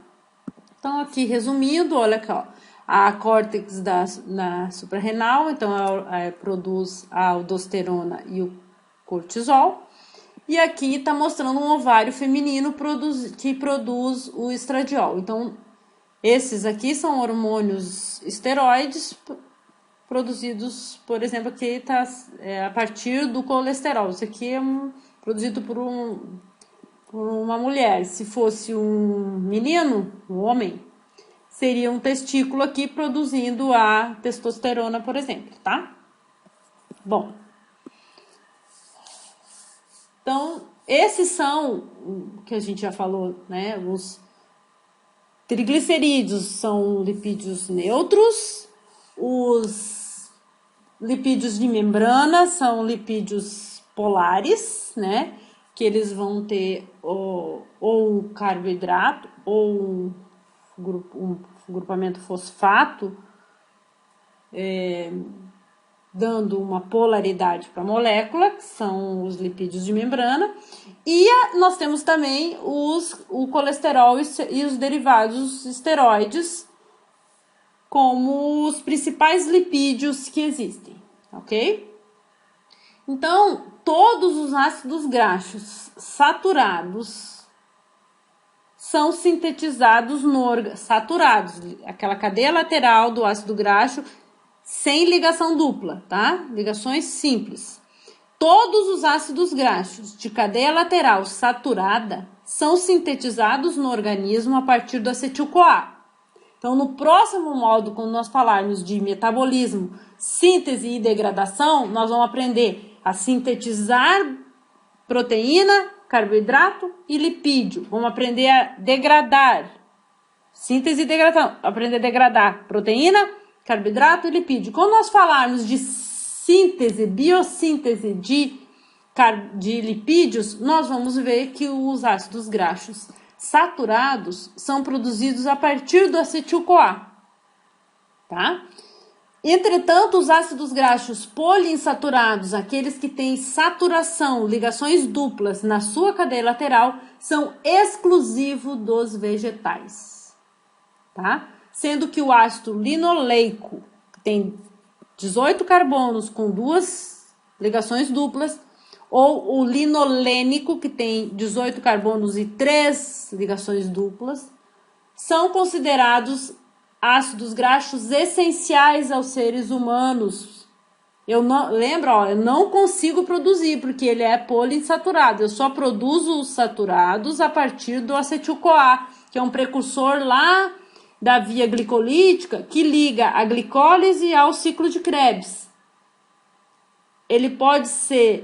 Speaker 1: Então, aqui resumindo, olha aqui, ó. A córtex na suprarrenal, então produz a aldosterona e o cortisol. E aqui está mostrando um ovário feminino que produz o estradiol. Então, esses aqui são hormônios esteroides produzidos, por exemplo, aqui está a partir do colesterol. Isso aqui é produzido por uma mulher. Se fosse um menino, um homem, seria um testículo aqui produzindo a testosterona, por exemplo, tá? Bom, então, esses são, que a gente já falou, né? Os triglicerídeos são lipídios neutros, os lipídios de membrana são lipídios polares, né? Que eles vão ter ou carboidrato ou um grupamento fosfato, dando uma polaridade para a molécula, que são os lipídios de membrana. E nós temos também o colesterol e os derivados esteroides como os principais lipídios que existem, ok? Então, todos os ácidos graxos saturados são sintetizados saturados, aquela cadeia lateral do ácido graxo sem ligação dupla, tá? Ligações simples. Todos os ácidos graxos de cadeia lateral saturada são sintetizados no organismo a partir do acetil-CoA. Então, no próximo módulo, quando nós falarmos de metabolismo, síntese e degradação, nós vamos aprender a sintetizar proteína, carboidrato e lipídio. Vamos aprender a degradar. Síntese e degradação. Aprender a degradar proteína, carboidrato e lipídio. Quando nós falarmos de síntese, biossíntese de lipídios, nós vamos ver que os ácidos graxos saturados são produzidos a partir do acetil-CoA, tá? Entretanto, os ácidos graxos poliinsaturados, aqueles que têm saturação, ligações duplas na sua cadeia lateral, são exclusivos dos vegetais, tá? Sendo que o ácido linoleico, que tem 18 carbonos com 2 ligações duplas, ou o linolênico, que tem 18 carbonos e 3 ligações duplas, são considerados ácidos graxos essenciais aos seres humanos. Eu não consigo produzir, porque ele é poliinsaturado. Eu só produzo os saturados a partir do acetil-CoA, que é um precursor lá da via glicolítica que liga a glicólise ao ciclo de Krebs.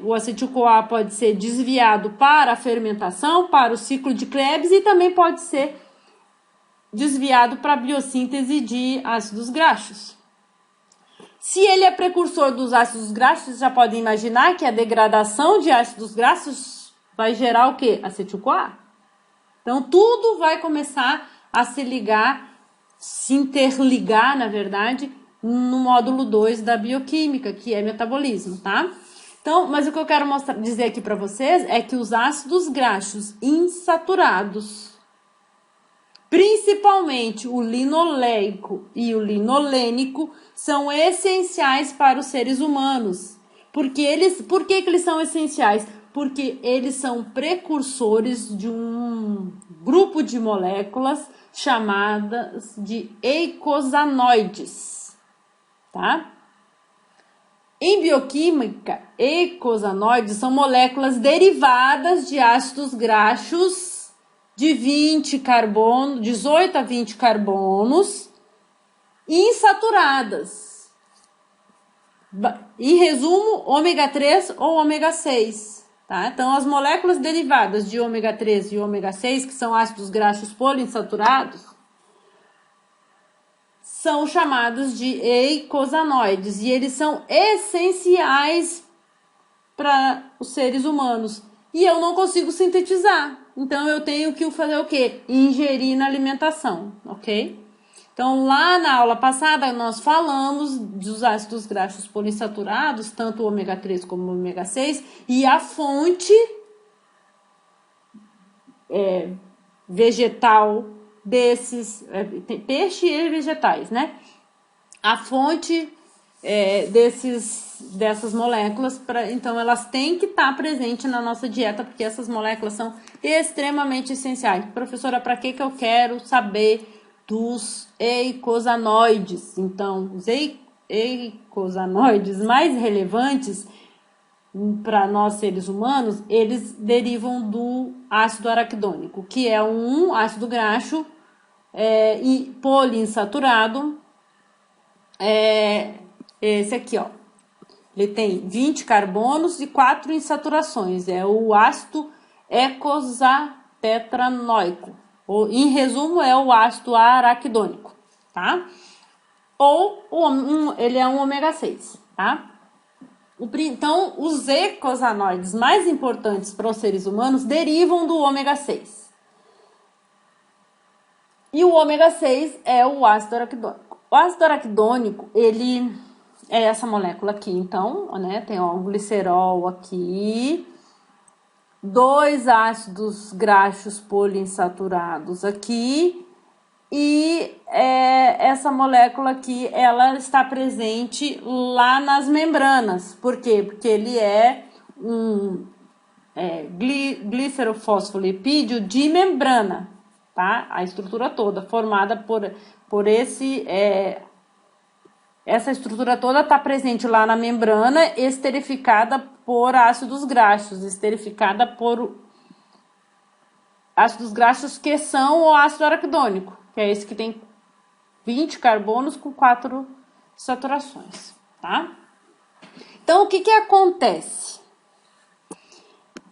Speaker 1: O acetil-CoA pode ser desviado para a fermentação, para o ciclo de Krebs, e também pode ser desviado para a biossíntese de ácidos graxos. Se ele é precursor dos ácidos graxos, vocês já podem imaginar que a degradação de ácidos graxos vai gerar o quê? Acetil-CoA. Então, tudo vai começar a se interligar, na verdade, no módulo 2 da bioquímica, que é metabolismo, tá? Então, mas o que eu quero dizer aqui para vocês é que os ácidos graxos insaturados, principalmente o linoleico e o linolênico, são essenciais para os seres humanos. Por que eles são essenciais? Porque eles são precursores de um grupo de moléculas chamadas de eicosanoides, tá? Em bioquímica, eicosanoides são moléculas derivadas de ácidos graxos de 18 a 20 carbonos insaturadas. Em resumo, ômega 3 ou ômega 6. Tá? Então, as moléculas derivadas de ômega 3 e ômega 6, que são ácidos graxos poliinsaturados, são chamados de eicosanoides e eles são essenciais para os seres humanos. E eu não consigo sintetizar. Então, eu tenho que fazer o quê? Ingerir na alimentação, ok? Então, lá na aula passada, nós falamos dos ácidos graxos poliinsaturados, tanto o ômega 3 como o ômega 6, e a fonte vegetal desses, peixe e vegetais, né? A fonte dessas moléculas, então elas têm que estar presentes na nossa dieta, porque essas moléculas são extremamente essenciais. Professora, para que eu quero saber dos eicosanoides? Então, os eicosanoides mais relevantes para nós seres humanos, eles derivam do ácido araquidônico, que é um ácido graxo e poliinsaturado. Esse aqui, ó, ele tem 20 carbonos e 4 insaturações, é o ácido eicosapentaenoico, ou em resumo é o ácido araquidônico, tá? Ou ele é um ômega 6, tá? Então, os eicosanoides mais importantes para os seres humanos derivam do ômega 6. E o ômega 6 é o ácido araquidônico. O ácido araquidônico, ele é essa molécula aqui, então, né? Tem um glicerol aqui, 2 ácidos graxos poliinsaturados aqui, e essa molécula aqui, ela está presente lá nas membranas. Por quê? Porque ele é um glicerofosfolipídio de membrana, tá? A estrutura toda formada por essa estrutura toda está presente lá na membrana, esterificada por ácidos graxos, esterificada por ácidos graxos que são o ácido araquidônico, que é esse que tem 20 carbonos com 4 saturações, tá? Então, o que acontece?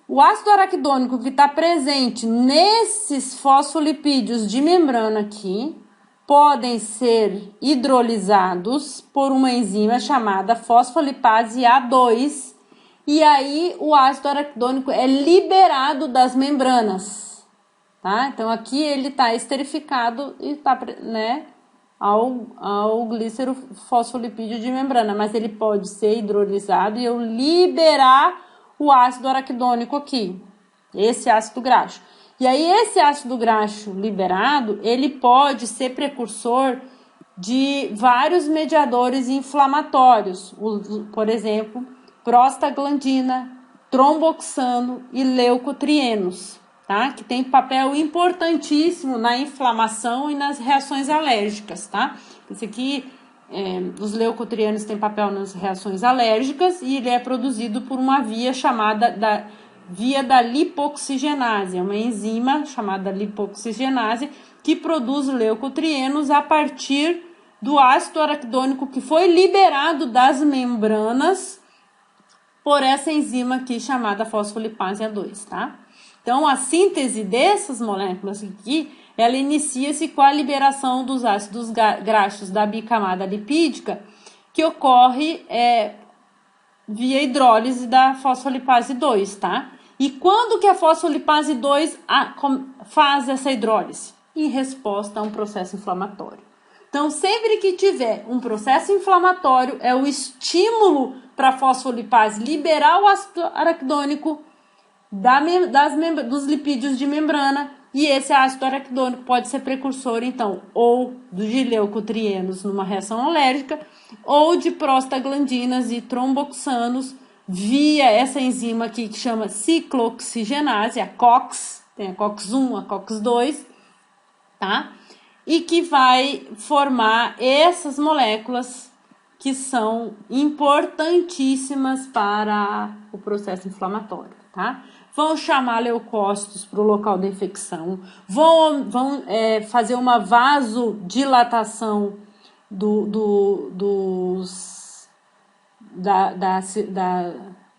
Speaker 1: O ácido araquidônico que está presente nesses fosfolipídios de membrana aqui podem ser hidrolisados por uma enzima chamada fosfolipase A2, e aí o ácido araquidônico é liberado das membranas. Tá? Então, aqui ele está esterificado e está, né, ao glicerofosfolipídio de membrana, mas ele pode ser hidrolisado e eu liberar o ácido araquidônico aqui, esse ácido graxo. E aí, esse ácido graxo liberado, ele pode ser precursor de vários mediadores inflamatórios, por exemplo, prostaglandina, tromboxano e leucotrienos. Tá? Que tem papel importantíssimo na inflamação e nas reações alérgicas, tá? Esse aqui, os leucotrienos têm papel nas reações alérgicas e ele é produzido por uma via chamada via da lipoxigenase, é uma enzima chamada lipoxigenase que produz leucotrienos a partir do ácido araquidônico que foi liberado das membranas por essa enzima aqui chamada fosfolipase A2, tá? Então, a síntese dessas moléculas aqui, ela inicia-se com a liberação dos ácidos graxos da bicamada lipídica, que ocorre via hidrólise da fosfolipase 2, tá? E quando que a fosfolipase 2 faz essa hidrólise? Em resposta a um processo inflamatório. Então, sempre que tiver um processo inflamatório, é o estímulo para a fosfolipase liberar o ácido araquidônico dos lipídios de membrana, e esse ácido araquidônico pode ser precursor, então, ou de leucotrienos numa reação alérgica, ou de prostaglandinas e tromboxanos via essa enzima aqui que chama ciclooxigenase, a COX, tem a COX-1, a COX-2, tá? E que vai formar essas moléculas que são importantíssimas para o processo inflamatório, tá? Vão chamar leucócitos para o local da infecção, vão fazer uma vasodilatação da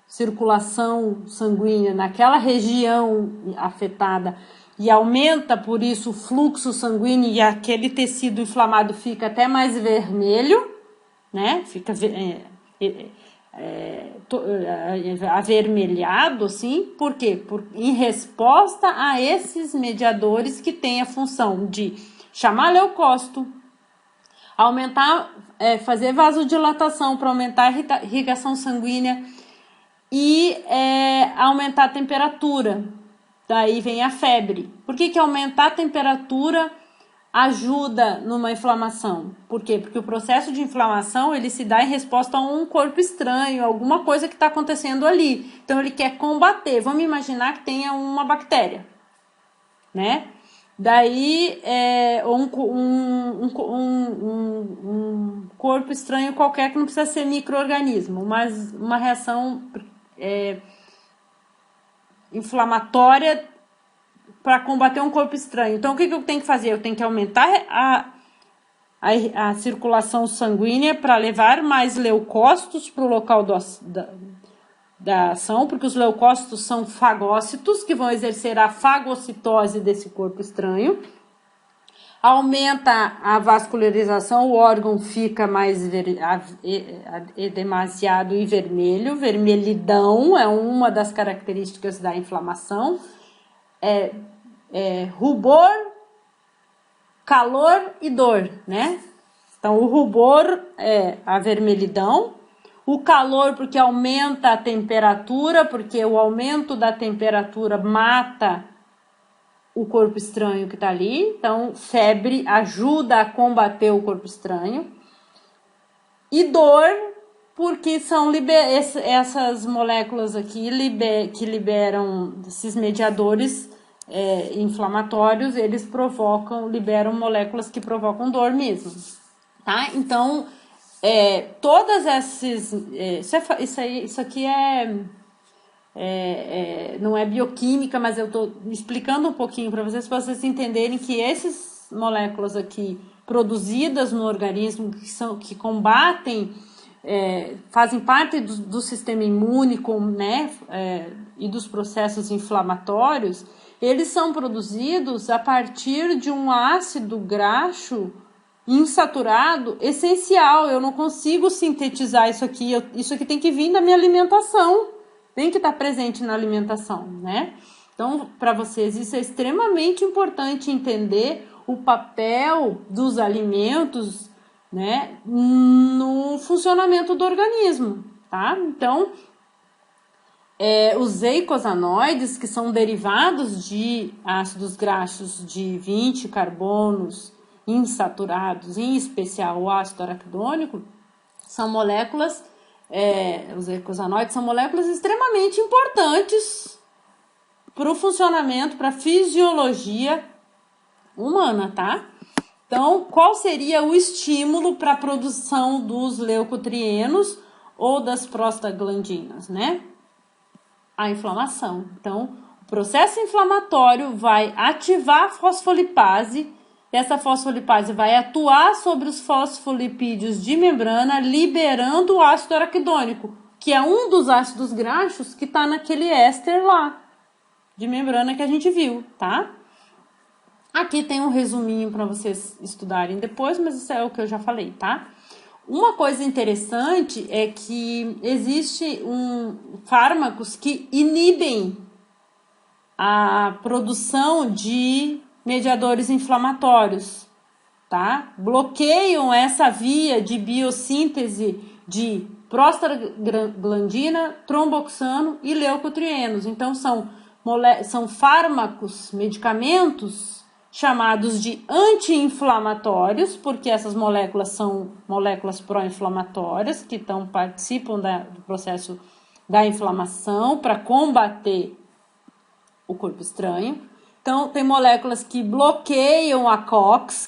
Speaker 1: circulação sanguínea naquela região afetada e aumenta, por isso, o fluxo sanguíneo e aquele tecido inflamado fica até mais vermelho, né? Fica avermelhado, assim. Por quê? Em resposta a esses mediadores que têm a função de chamar leucócito, aumentar, fazer vasodilatação para aumentar a irrigação sanguínea e aumentar a temperatura. Daí vem a febre. Por que aumentar a temperatura ajuda numa inflamação? Por quê? Porque o processo de inflamação ele se dá em resposta a um corpo estranho, alguma coisa que está acontecendo ali. Então ele quer combater. Vamos imaginar que tenha uma bactéria, né? Daí um corpo estranho qualquer que não precisa ser micro-organismo, mas uma reação inflamatória para combater um corpo estranho. Então, o que eu tenho que fazer? Eu tenho que aumentar a circulação sanguínea para levar mais leucócitos para o local da ação, porque os leucócitos são fagócitos, que vão exercer a fagocitose desse corpo estranho. Aumenta a vascularização, o órgão fica mais demasiado e vermelho. Vermelhidão é uma das características da inflamação. Rubor, calor e dor, né? Então, o rubor é a vermelhidão. O calor, porque aumenta a temperatura, porque o aumento da temperatura mata o corpo estranho que está ali. Então, febre ajuda a combater o corpo estranho. E dor, porque são essas moléculas aqui que liberam esses mediadores inflamatórios, eles liberam moléculas que provocam dor mesmo, tá? Então, todas essas... Isso aqui não é bioquímica, mas eu estou explicando um pouquinho para vocês entenderem que essas moléculas aqui produzidas no organismo, que combatem, fazem parte do sistema imune, né, e dos processos inflamatórios, eles são produzidos a partir de um ácido graxo insaturado essencial. Eu não consigo sintetizar isso aqui. Isso aqui tem que vir da minha alimentação. Tem que estar presente na alimentação, né? Então, para vocês, isso é extremamente importante entender o papel dos alimentos, né, no funcionamento do organismo, tá? Então, os eicosanoides, que são derivados de ácidos graxos de 20 carbonos insaturados, em especial o ácido araquidônico, são moléculas... os eicosanoides são moléculas extremamente importantes para o funcionamento, para a fisiologia humana, tá? Então, qual seria o estímulo para a produção dos leucotrienos ou das prostaglandinas, né? A inflamação. Então, o processo inflamatório vai ativar a fosfolipase. Essa fosfolipase vai atuar sobre os fosfolipídios de membrana, liberando o ácido araquidônico, que é um dos ácidos graxos que está naquele éster lá, de membrana que a gente viu, tá? Aqui tem um resuminho para vocês estudarem depois, mas isso é o que eu já falei, tá? Uma coisa interessante é que existe fármacos que inibem a produção de mediadores inflamatórios, tá? Bloqueiam essa via de biossíntese de prostaglandina, tromboxano e leucotrienos. Então, são fármacos, medicamentos chamados de anti-inflamatórios, porque essas moléculas são moléculas pró-inflamatórias que participam do processo da inflamação para combater o corpo estranho. Então, tem moléculas que bloqueiam a COX,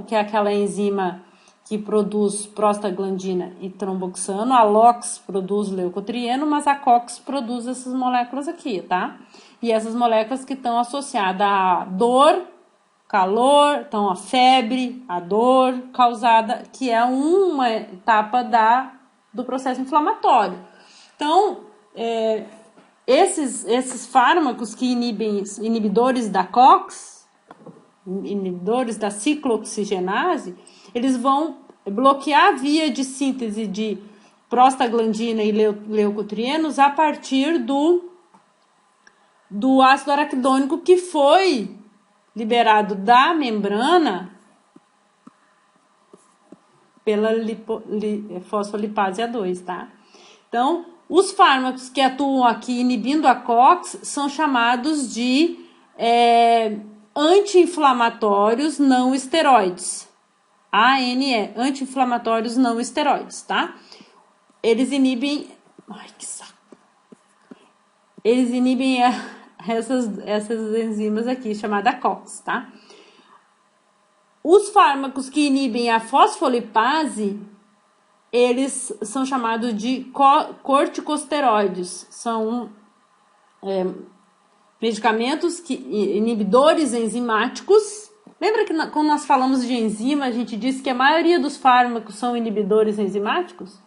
Speaker 1: que é aquela enzima que produz prostaglandina e tromboxano, a LOX produz leucotrieno, mas a COX produz essas moléculas aqui, tá? E essas moléculas que estão associadas à dor, calor, então a febre, a dor causada, que é uma etapa do processo inflamatório. Então, esses fármacos que inibidores da COX, inibidores da ciclooxigenase, eles vão bloquear a via de síntese de prostaglandina e leucotrienos a partir do ácido araquidônico que foi liberado da membrana pela fosfolipase A2, tá? Então, os fármacos que atuam aqui inibindo a COX são chamados de anti-inflamatórios não esteroides. ANE, anti-inflamatórios não esteroides, tá? Eles inibem... Ai, que saco! Eles inibem essas enzimas aqui, chamada COX, tá? Os fármacos que inibem a fosfolipase, eles são chamados de corticosteroides. São medicamentos inibidores enzimáticos. Lembra que quando nós falamos de enzima, a gente disse que a maioria dos fármacos são inibidores enzimáticos?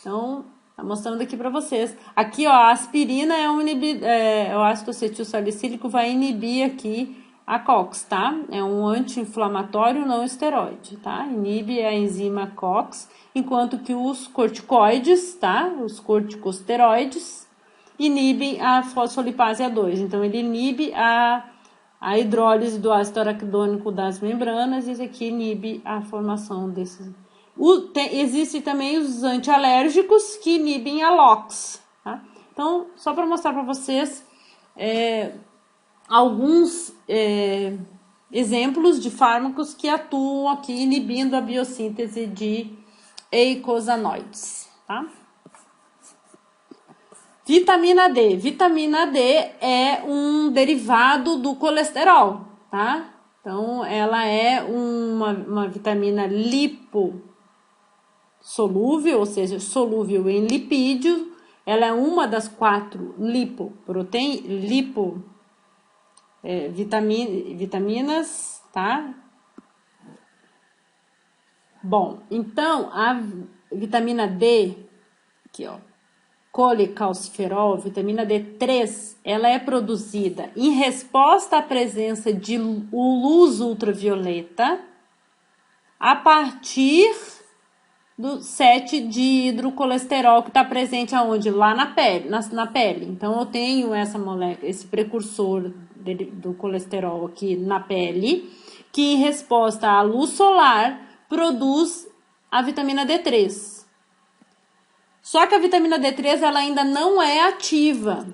Speaker 1: Então, tá mostrando aqui para vocês. Aqui, ó, a aspirina o ácido acetil salicílico vai inibir aqui a COX, tá? É um anti-inflamatório não esteroide, tá? Inibe a enzima COX, enquanto que os corticoides, tá? Os corticosteroides inibem a fosfolipase A2. Então, ele inibe a hidrólise do ácido araquidônico das membranas, e esse aqui inibe a formação desses. Existem também os antialérgicos que inibem a LOX, tá? Então, só para mostrar para vocês alguns exemplos de fármacos que atuam aqui inibindo a biossíntese de eicosanoides, tá? Vitamina D. Vitamina D é um derivado do colesterol, tá? Então, ela é uma vitamina lipossolúvel, ou seja, solúvel em lipídio. Ela é uma das 4 vitaminas, tá? Bom, então, a vitamina D, aqui, ó, colecalciferol, vitamina D3, ela é produzida em resposta à presença de luz ultravioleta a partir do 7-dihidrocolesterol que está presente aonde? Lá na pele, na pele. Então, eu tenho essa molécula, esse precursor do colesterol aqui na pele, que em resposta à luz solar produz a vitamina D3. Só que a vitamina D3 ela ainda não é ativa.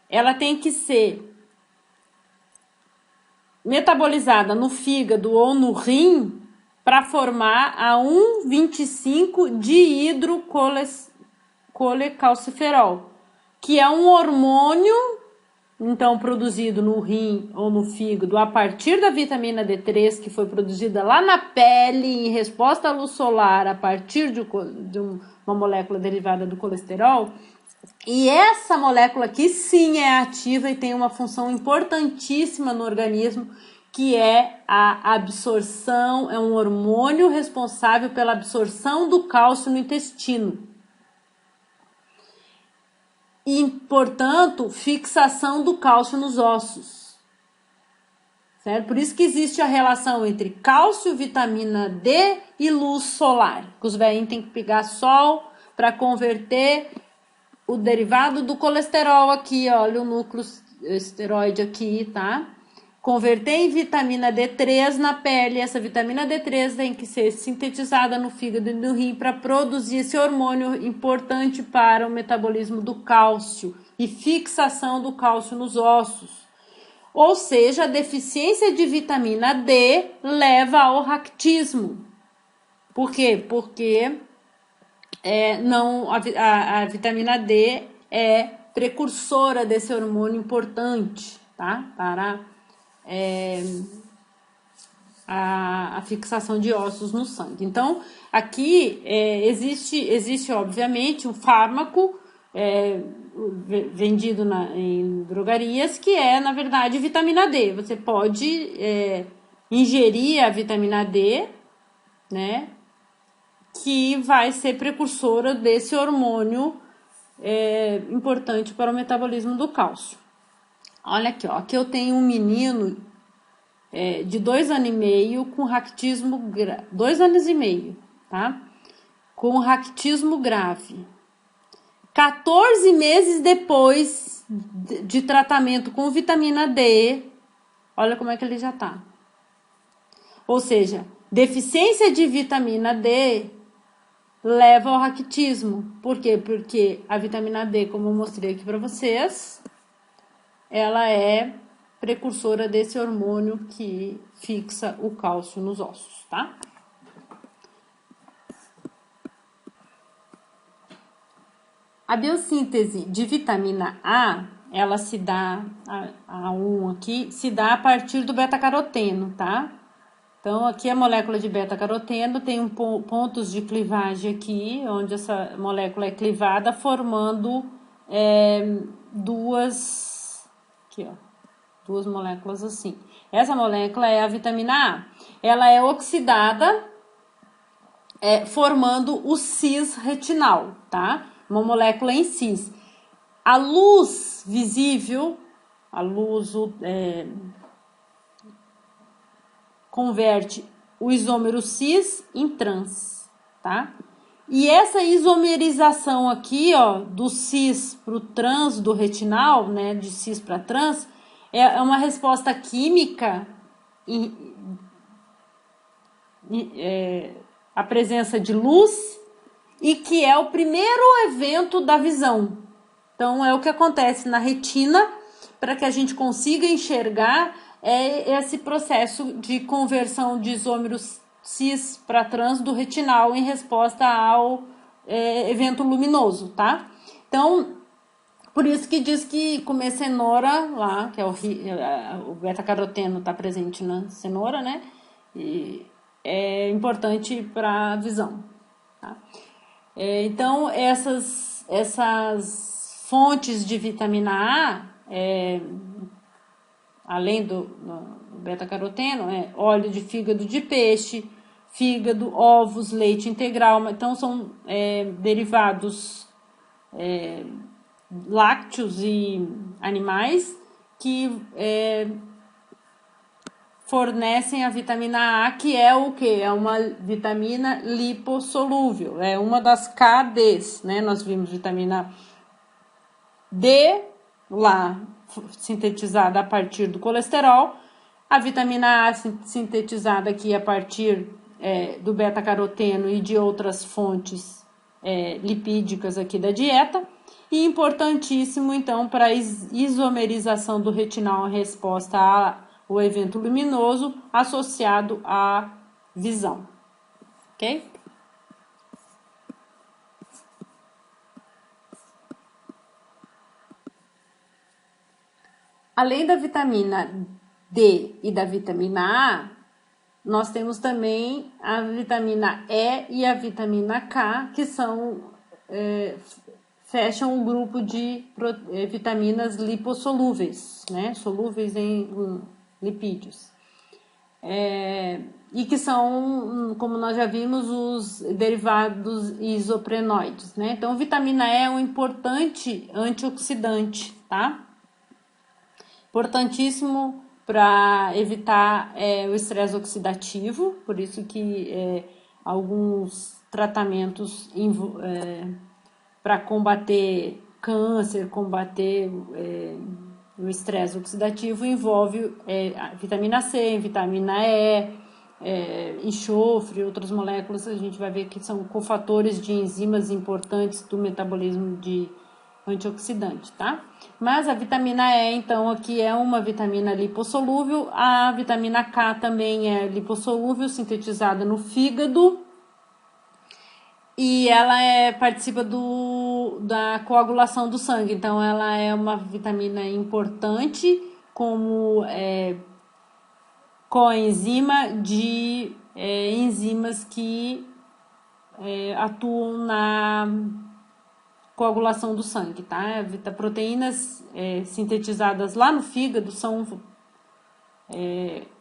Speaker 1: Ela tem que ser metabolizada no fígado ou no rim para formar a 1,25-dihidrocolecalciferol, que é um hormônio, então, produzido no rim ou no fígado a partir da vitamina D3, que foi produzida lá na pele em resposta à luz solar a partir de uma molécula derivada do colesterol. E essa molécula aqui sim é ativa e tem uma função importantíssima no organismo, que é a absorção, é um hormônio responsável pela absorção do cálcio no intestino. E, portanto, fixação do cálcio nos ossos. Certo? Por isso que existe a relação entre cálcio, vitamina D e luz solar. Os velhinhos têm que pegar sol para converter o derivado do colesterol aqui, olha o núcleo esteroide aqui, tá? Converter em vitamina D3 na pele. Essa vitamina D3 tem que ser sintetizada no fígado e no rim para produzir esse hormônio importante para o metabolismo do cálcio e fixação do cálcio nos ossos. Ou seja, a deficiência de vitamina D leva ao raquitismo. Por quê? Porque a vitamina D é precursora desse hormônio importante, tá? Para a fixação de ossos no sangue. Então, aqui existe, obviamente, um fármaco vendido em drogarias, que é, na verdade, vitamina D. Você pode ingerir a vitamina D, né, que vai ser precursora desse hormônio importante para o metabolismo do cálcio. Olha aqui, ó, aqui eu tenho um menino de 2 anos e meio com raquitismo 2 anos e meio, tá? Com raquitismo grave. 14 meses depois de tratamento com vitamina D, olha como é que ele já tá. Ou seja, deficiência de vitamina D leva ao raquitismo. Por quê? Porque a vitamina D, como eu mostrei aqui para vocês, ela é precursora desse hormônio que fixa o cálcio nos ossos, tá? A biossíntese de vitamina A, ela se dá, a 1 aqui, se dá a partir do beta-caroteno, tá? Então, aqui a molécula de beta-caroteno tem pontos de clivagem aqui, onde essa molécula é clivada, formando duas moléculas assim. Essa molécula é a vitamina A. Ela é oxidada, formando o cis-retinal, tá? Uma molécula em cis. A luz visível, a luz converte o isômero cis em trans, tá? E essa isomerização aqui, ó, do cis para o trans do retinal, né, de cis para trans, é uma resposta química a presença de luz e que é o primeiro evento da visão. Então, é o que acontece na retina para que a gente consiga enxergar esse processo de conversão de isômeros cis para trans do retinal em resposta ao evento luminoso, tá? Então, por isso que diz que comer cenoura lá, que o beta-caroteno está presente na cenoura, né? E é importante para a visão, tá? Então, essas fontes de vitamina A, além do beta-caroteno, óleo de fígado de peixe, fígado, ovos, leite integral. Então, são derivados lácteos e animais que fornecem a vitamina A, que é o quê? É uma vitamina lipossolúvel, é uma das KDs, né? Nós vimos vitamina D lá, sintetizada a partir do colesterol, a vitamina A sintetizada aqui a partir do beta-caroteno e de outras fontes lipídicas aqui da dieta, e importantíssimo, então, para a isomerização do retinal em resposta ao evento luminoso associado à visão, ok? Além da vitamina D e da vitamina A, nós temos também a vitamina E e a vitamina K, que fecham o grupo de vitaminas lipossolúveis, né? Solúveis em lipídios. E que são, como nós já vimos, os derivados isoprenoides, né? Então, vitamina E é um importante antioxidante, tá? Importantíssimo para evitar o estresse oxidativo, por isso que alguns tratamentos para combater câncer, combater o estresse oxidativo envolve vitamina C, vitamina E, enxofre, outras moléculas, a gente vai ver que são cofatores de enzimas importantes do metabolismo de antioxidante, tá? Mas a vitamina E, então, aqui é uma vitamina lipossolúvel, a vitamina K também é lipossolúvel, sintetizada no fígado, e ela participa da coagulação do sangue, então ela é uma vitamina importante como coenzima de enzimas que atuam na coagulação do sangue, tá? Proteínas sintetizadas lá no fígado são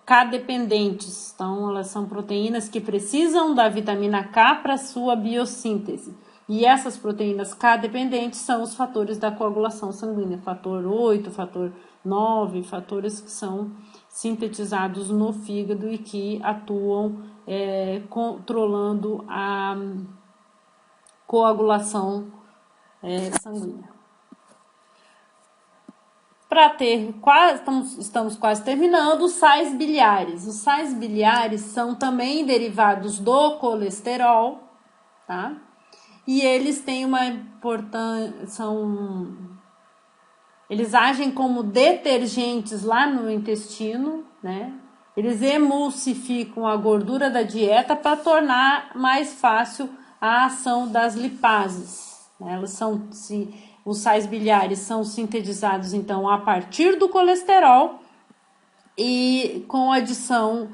Speaker 1: K-dependentes, então elas são proteínas que precisam da vitamina K para sua biossíntese. E essas proteínas K-dependentes são os fatores da coagulação sanguínea, fator 8, fator 9, fatores que são sintetizados no fígado e que atuam controlando a coagulação sanguínea. Para ter estamos quase terminando, os sais biliares. Os sais biliares são também derivados do colesterol, tá? E eles têm uma importância, eles agem como detergentes lá no intestino, né? Eles emulsificam a gordura da dieta para tornar mais fácil a ação das lipases, né? Os sais biliares são sintetizados, então, a partir do colesterol e com adição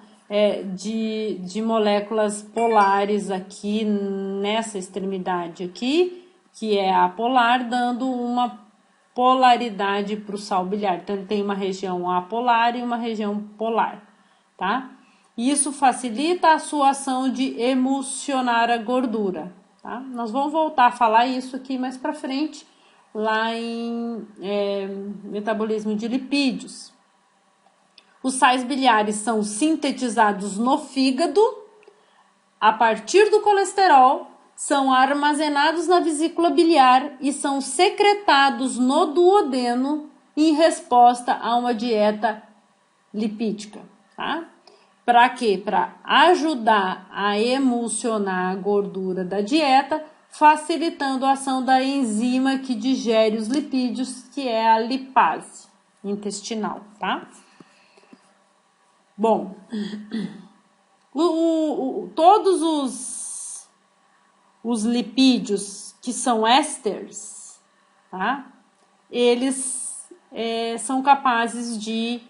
Speaker 1: de moléculas polares aqui nessa extremidade aqui, que é apolar, dando uma polaridade para o sal biliar. Então, ele tem uma região apolar e uma região polar, tá? Isso facilita a sua ação de emulsionar a gordura, tá? Nós vamos voltar a falar isso aqui mais para frente, lá em metabolismo de lipídios. Os sais biliares são sintetizados no fígado a partir do colesterol, são armazenados na vesícula biliar e são secretados no duodeno em resposta a uma dieta lipídica, tá? Para quê? Para ajudar a emulsionar a gordura da dieta, facilitando a ação da enzima que digere os lipídios, que é a lipase intestinal, tá? Bom, todos os lipídios que são ésteres, tá? Eles são capazes de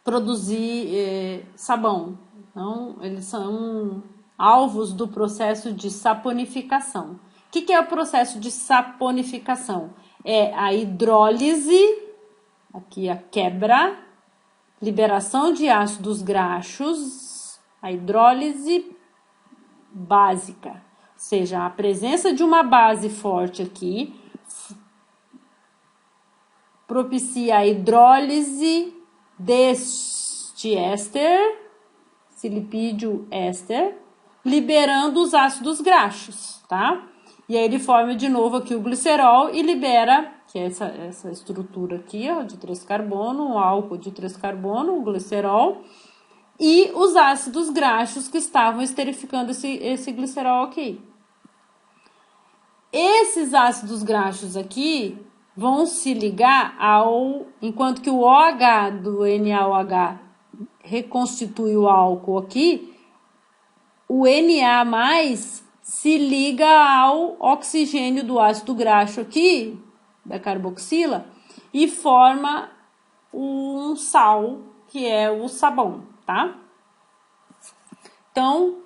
Speaker 1: produzir sabão. Então, eles são alvos do processo de saponificação. O que é o processo de saponificação? É a hidrólise, aqui a quebra, liberação de ácidos graxos, a hidrólise básica, ou seja, a presença de uma base forte aqui propicia a hidrólise deste éster, esse lipídio éster, liberando os ácidos graxos, tá? E aí ele forma de novo aqui o glicerol e libera, que é essa estrutura aqui, ó, de 3 carbono, o álcool de 3 carbono, o glicerol, e os ácidos graxos que estavam esterificando esse glicerol aqui. Esses ácidos graxos aqui vão se ligar enquanto que o OH do NaOH reconstitui o álcool aqui, o Na+ se liga ao oxigênio do ácido graxo aqui, da carboxila, e forma um sal, que é o sabão, tá? Então,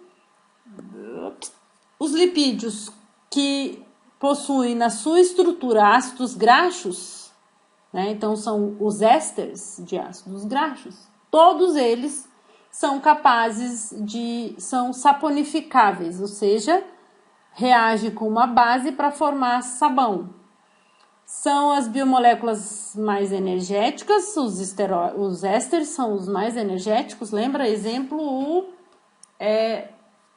Speaker 1: os lipídios que possuem na sua estrutura ácidos graxos, né? Então são os ésteres de ácidos graxos, todos eles são são saponificáveis, ou seja, reage com uma base para formar sabão. São as biomoléculas mais energéticas, os ésteres são os mais energéticos, lembra? Exemplo, o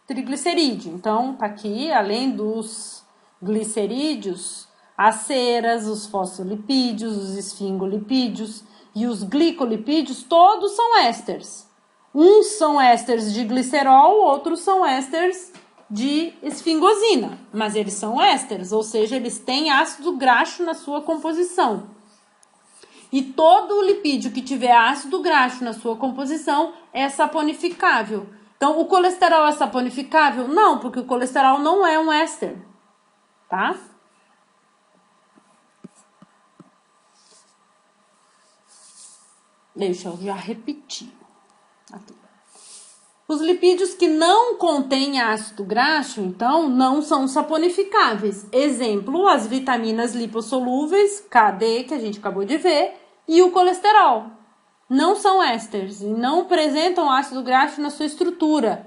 Speaker 1: triglicerídeo. Então, tá aqui, além dos glicerídeos, as ceras, os fosfolipídios, os esfingolipídios e os glicolipídios, todos são ésteres. Uns são ésteres de glicerol, outros são ésteres de esfingosina, mas eles são ésteres, ou seja, eles têm ácido graxo na sua composição. E todo lipídio que tiver ácido graxo na sua composição é saponificável. Então, o colesterol é saponificável? Não, porque o colesterol não é um éster, tá? Deixa eu já repetir. Aqui. Os lipídios que não contêm ácido graxo, então, não são saponificáveis. Exemplo, as vitaminas lipossolúveis, KD, que a gente acabou de ver, e o colesterol. Não são ésteres e não apresentam ácido graxo na sua estrutura.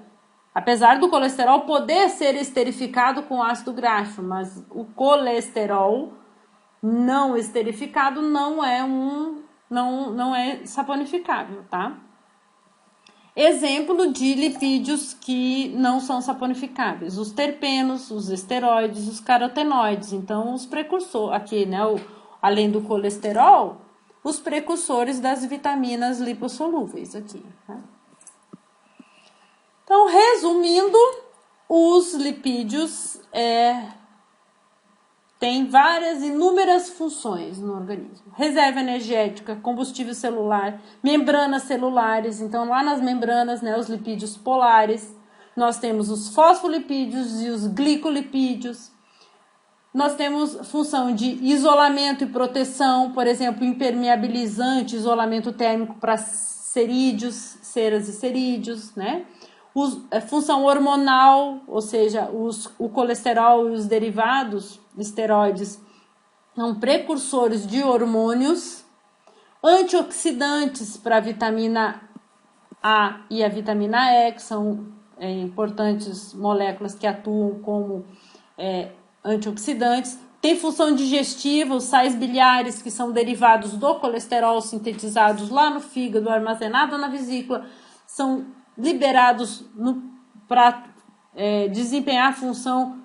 Speaker 1: Apesar do colesterol poder ser esterificado com ácido graxo, mas o colesterol não esterificado não é saponificável, tá? Exemplo de lipídios que não são saponificáveis: os terpenos, os esteroides, os carotenoides. Então, os precursores, aqui, né, além do colesterol, os precursores das vitaminas lipossolúveis aqui, tá? Então, resumindo, os lipídios têm inúmeras funções no organismo. Reserva energética, combustível celular, membranas celulares. Então, lá nas membranas, né, os lipídios polares, nós temos os fosfolipídios e os glicolipídios. Nós temos função de isolamento e proteção, por exemplo, impermeabilizante, isolamento térmico para cerídeos, ceras e cerídeos, né? Função hormonal, ou seja, o colesterol e os derivados, esteroides, são precursores de hormônios. Antioxidantes para a vitamina A e a vitamina E, que são importantes moléculas que atuam como antioxidantes. Tem função digestiva, os sais biliares, que são derivados do colesterol sintetizados lá no fígado, armazenado na vesícula, são liberados para desempenhar a função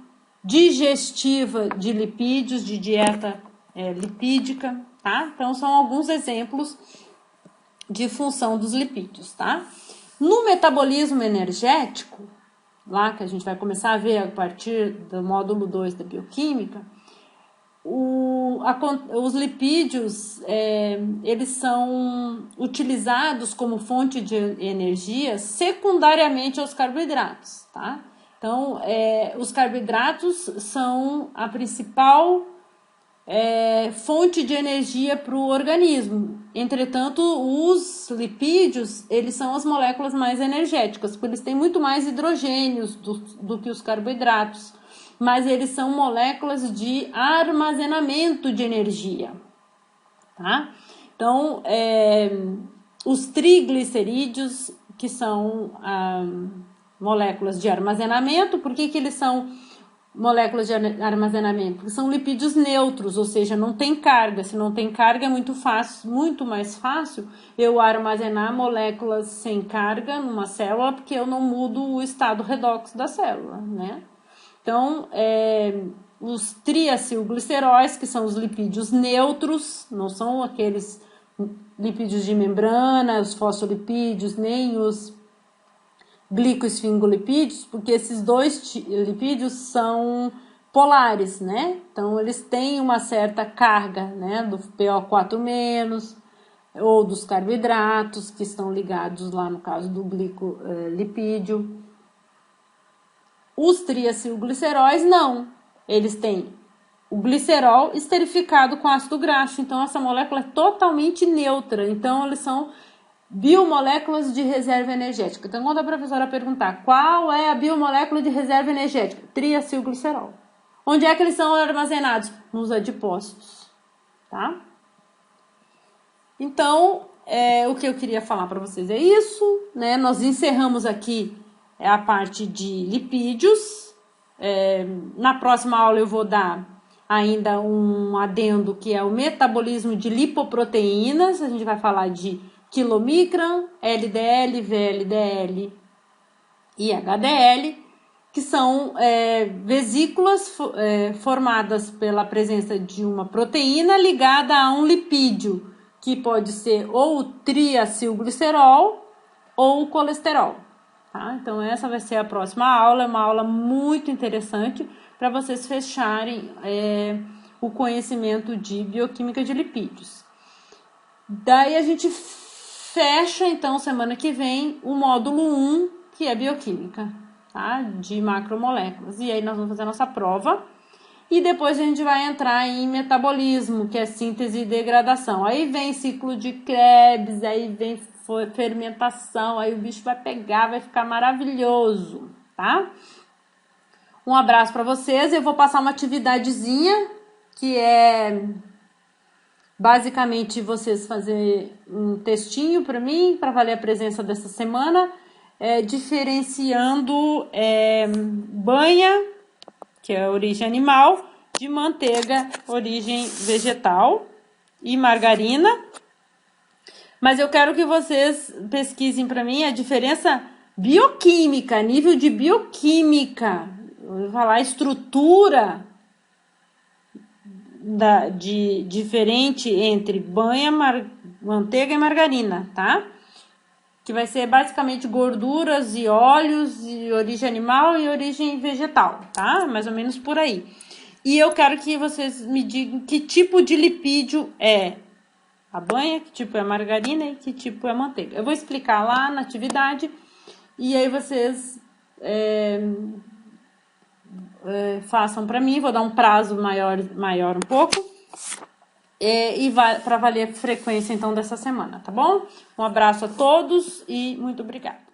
Speaker 1: digestiva de lipídios, de dieta lipídica, tá? Então, são alguns exemplos de função dos lipídios, tá? No metabolismo energético, lá que a gente vai começar a ver a partir do módulo 2 da bioquímica, os lipídios, eles são utilizados como fonte de energia secundariamente aos carboidratos, tá? Então, os carboidratos são a principal fonte de energia para o organismo. Entretanto, os lipídios, eles são as moléculas mais energéticas, porque eles têm muito mais hidrogênios do que os carboidratos, mas eles são moléculas de armazenamento de energia, tá? Então, os triglicerídeos, que são moléculas de armazenamento, por que eles são moléculas de armazenamento? Porque são lipídios neutros, ou seja, não tem carga. Se não tem carga, é muito mais fácil eu armazenar moléculas sem carga numa célula, porque eu não mudo o estado redox da célula, né? Então, os triacilgliceróis, que são os lipídios neutros, não são aqueles lipídios de membrana, os fosfolipídios, nem os glicoesfingolipídios, porque esses dois lipídios são polares, né? Então, eles têm uma certa carga, né? Do PO4-, ou dos carboidratos, que estão ligados lá no caso do glicolipídio. Os triacilgliceróis, não. Eles têm o glicerol esterificado com ácido graxo. Então, essa molécula é totalmente neutra. Então, eles são biomoléculas de reserva energética. Então, quando a professora perguntar qual é a biomolécula de reserva energética, triacilglicerol. Onde é que eles são armazenados? Nos adipócitos, tá? Então, o que eu queria falar para vocês é isso, né? Nós encerramos aqui a parte de lipídios. Na próxima aula eu vou dar ainda um adendo, que é o metabolismo de lipoproteínas. A gente vai falar de quilomicron, LDL, VLDL e HDL, que são vesículas formadas pela presença de uma proteína ligada a um lipídio, que pode ser ou o triacilglicerol ou o colesterol. Tá? Então, essa vai ser a próxima aula, é uma aula muito interessante para vocês fecharem o conhecimento de bioquímica de lipídios. Daí a gente fecha, então, semana que vem, o módulo 1, que é bioquímica, tá? De macromoléculas. E aí nós vamos fazer a nossa prova. E depois a gente vai entrar em metabolismo, que é síntese e degradação. Aí vem ciclo de Krebs, aí vem fermentação, aí o bicho vai pegar, vai ficar maravilhoso, tá? Um abraço para vocês. Eu vou passar uma atividadezinha, que é basicamente vocês fazer um textinho para mim, para valer a presença dessa semana, diferenciando banha, que é origem animal, de manteiga, origem vegetal, e margarina. Mas eu quero que vocês pesquisem para mim a diferença bioquímica, nível de bioquímica, eu vou falar estrutura diferente entre banha, manteiga e margarina, tá? Que vai ser basicamente gorduras e óleos de origem animal e origem vegetal, tá? Mais ou menos por aí. E eu quero que vocês me digam que tipo de lipídio é a banha, que tipo é a margarina e que tipo é a manteiga. Eu vou explicar lá na atividade e aí vocês façam para mim. Vou dar um prazo maior um pouco. E para valer a frequência então dessa semana, tá bom? Um abraço a todos e muito obrigada.